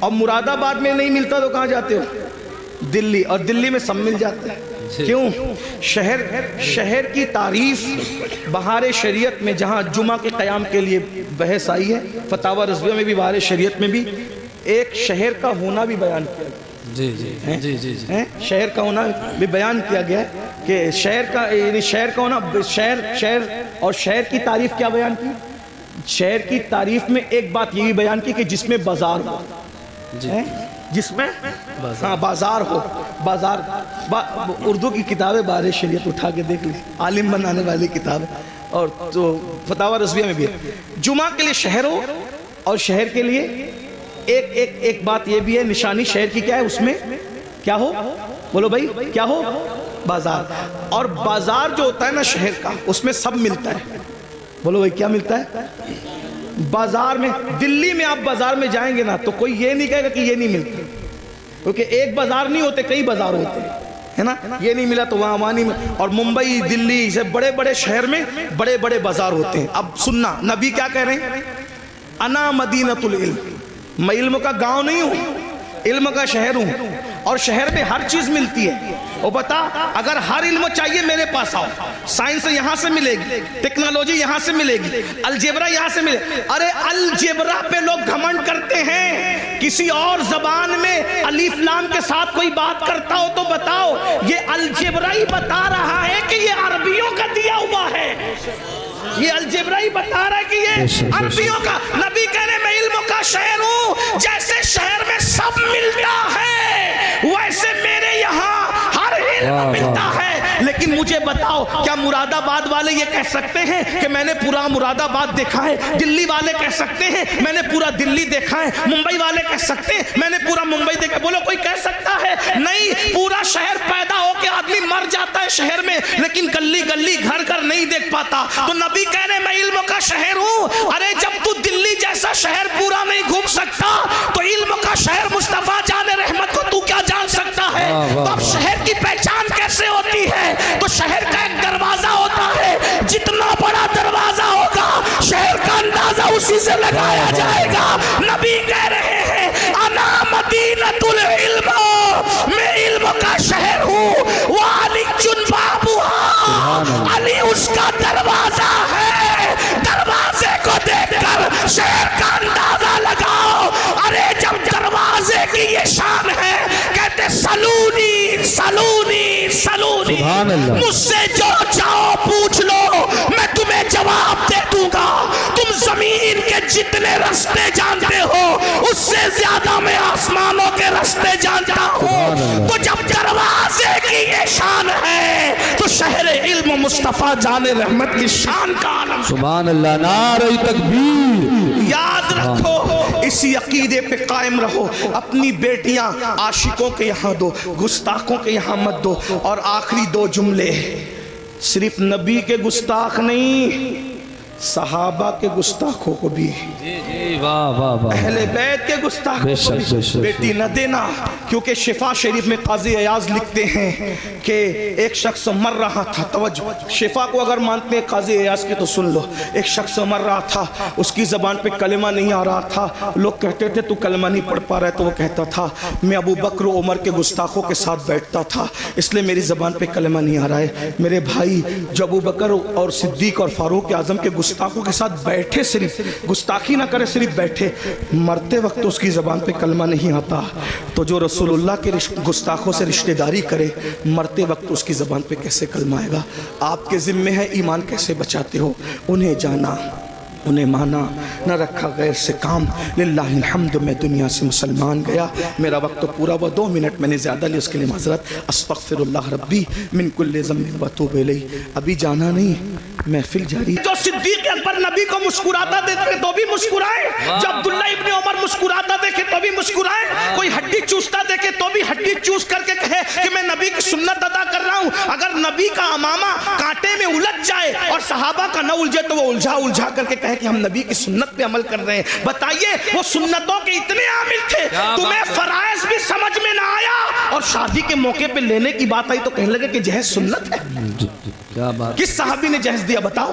اور مراد آباد میں نہیں ملتا تو کہاں جاتے ہو؟ دلی، اور دلی میں سب مل جاتے ہیں. کیوں؟ شہر کی تعریف بہار شریعت میں جہاں جمعہ کے قیام کے لیے بحث آئی ہے، فتاوی رضویہ میں بھی بہار شریعت میں بھی ایک شہر کا ہونا بھی بیان کیا گیا. جی جی جی جی جی شہر کا ہونا بھی بیان کیا گیا ہے کہ شہر کا ہونا، شہر اور شہر کی تعریف کیا بیان کی؟ شہر کی تعریف میں ایک بات یہ بھی بیان کی کہ جس میں بازار ہو، جس میں بازار ہو. بازار اردو کی کتاب ہے بہار شریعت، اٹھا کے دیکھ لی، عالم بنانے والی کتاب ہے. اور تو فتاوی رضویہ میں بھی ہے جمعہ کے لیے شہر ہو، اور شہر کے لیے ایک بات یہ بھی ہے، نشانی شہر کی کیا ہے؟ اس میں کیا ہو؟ بولو بھائی کیا ہو؟ بازار. اور بازار جو ہوتا ہے نا شہر کا، اس میں سب ملتا ہے. بولو بھائی کیا ملتا ہے؟ بازار میں. دلی میں آپ بازار میں جائیں گے نا تو کوئی یہ نہیں کہے گا کہ یہ نہیں ملتا، کیونکہ ایک بازار نہیں ہوتے، کئی بازار ہوتے ہیں نا. یہ نہیں ملا تو وہاں نہیں ملا. اور ممبئی، دلی سے بڑے بڑے شہر میں بڑے بڑے بازار ہوتے ہیں. اب سننا نبی کیا کہہ رہے ہیں؟ انا مدینۃ العلم، میں علم کا گاؤں نہیں ہوں، علم کا شہر ہوں. اور شہر میں ہر چیز ملتی ہے. وہ بتا اگر ہر علم چاہیے میرے پاس آؤ، سائنس یہاں سے ملے گی، ٹیکنالوجی یہاں سے ملے گی، الجبرا یہاں سے ملے. ارے الجبرا پہ لوگ گھمنڈ کرتے ہیں. کسی اور زبان میں الف لام کے ساتھ کوئی بات کرتا ہو تو بتاؤ. یہ الجبرا ہی بتا رہا ہے کہ یہ عربیوں کا دیا ہوا ہے. یہ الجبرا ہی بتا رہا ہے کہ یہ عربیوں کا. نبی کہہ رہے میں علم کا شہر ہوں. جیسے شہر میں سب ملتا ہے ویسے میرے یہاں ہر علم ملتا ہے. لیکن مجھے بتاؤ کیا مراد آباد والے یہ کہہ سکتے ہیں کہ میں نے پورا مراد آباد دیکھا ہے؟ دلی والے کہہ سکتے ہیں میں نے پورا دلی دیکھا ہے؟ ممبئی والے کہہ سکتے ہیں میں نے پورا ممبئی دیکھا؟ بولو کوئی کہہ سکتا ہے؟ نہیں. پورا شہر پیدا ہو کے آدمی مر جاتا ہے شہر میں، لیکن گلی گلی گھر گھر نہیں دیکھ پاتا. تو نبی کہہ رہے میں علم کا شہر ہوں. ارے جب تو دلی جیسا شہر پورا نہیں گھوم سکتا تو علم کا شہر مصطفیٰ جان رحمت کو تو کیا جان سکتا ہے؟ تو اب شہر کی پہچان کیسے ہوتی ہے؟ تو شہر کا ایک دروازہ ہوتا ہے، جتنا بڑا دروازہ ہوگا شہر کا اندازہ اسی سے لگایا جائے گا. نبی کہہ رہے ہیں انا مدینۃ العلم، میں علم کا شہر ہوں. وعلی بابها، علی اس کا دروازہ ہے. دروازے کو دیکھ کر شہر کا اندازہ لگاؤ. ارے جب دروازے کی یہ شان ہے، کہتے سلونی سلونی سلونی، مجھ سے جو چاہو پوچھ لو میں تمہیں جواب دے دوں گا. تم زمین کے جتنے رستے جانتے ہو اس سے زیادہ میں آسمانوں کے رستے جانتا ہوں. تو جب دروازے کی یہ شان ہے تو شہر علم مصطفیٰ جان رحمت کی شان کا عالم. سبحان اللہ، نعرہ تکبیر. یاد رکھو، اسی عقیدے پہ قائم رہو. اپنی بیٹیاں عاشقوں کے یہاں دو، گستاخوں کے یہاں مت دو. اور آخری دو جملے، صرف نبی کے گستاخ نہیں، صحابہ کے گستاخوں کو بھی، اہل بیت کے گستاخوں کو بھی بیٹی نہ دینا. کیونکہ شفا شریف میں قاضی ایاز لکھتے ہیں کہ ایک شخص مر رہا تھا. توجہ، شفا کو اگر مانتے ہیں قاضی ایاز کی تو سن لو. ایک شخص مر رہا تھا، اس کی زبان پہ کلمہ نہیں آ رہا تھا. لوگ کہتے تھے تو کلمہ نہیں پڑھ پا رہا ہے، تو وہ کہتا تھا میں ابو بکر و عمر کے گستاخوں کے ساتھ بیٹھتا تھا اس لیے میری زبان پہ کلمہ نہیں آ رہا ہے. میرے بھائی، جو ابو بکر اور صدیق اور فاروق اعظم کے گستاخوں کے ساتھ بیٹھے، صرف گستاخی نہ کرے، صرف بیٹھے، مرتے وقت اس کی زبان پہ کلمہ نہیں آتا، تو جو رسول اللہ کے گستاخوں سے رشتہ داری کرے، مرتے وقت اس کی زبان پہ کیسے کلمہ آئے گا؟ آپ کے ذمہ ہے ایمان کیسے بچاتے ہو. انہیں جانا، انہیں مانا، نہ رکھا غیر سے کام. للہ الحمد، میں دنیا سے مسلمان گیا. میرا وقت تو پورا ہوا، 2 منٹ میں نے زیادہ لی، اس کے لیے معذرت. استغفر اللہ ربی من کل ذنب واتوب الیہ. ابھی جانا نہیں، محفل جاری. جو صدیق اکبر نبی کو مسکراتا دیکھے تو بھی مسکرائے، جو عبداللہ ابن عمر مسکراتا دیکھے تو بھی مسکرائے. کوئی ہڈی چوستا دیکھے تو بھی ہڈی چوس کر کے کہے کہ میں نبی کی سنت ادا کر رہا ہوں. اگر نبی کا امامہ کانٹے میں الجھ جائے اور صحابہ کا نہ الجھے تو وہ الجھا کر کے کہے کہ ہم نبی کی سنت پہ عمل کر رہے ہیں. بتائیے وہ سنتوں کے اتنے عامل تھے، تمہیں فرائض بھی سمجھ میں نہ آیا اور شادی کے موقع پہ لینے کی بات آئی تو کہنے لگے کہ جہیز سنت ہے. کیا بات. کس صحابی نے جہیز دیا بتاؤ؟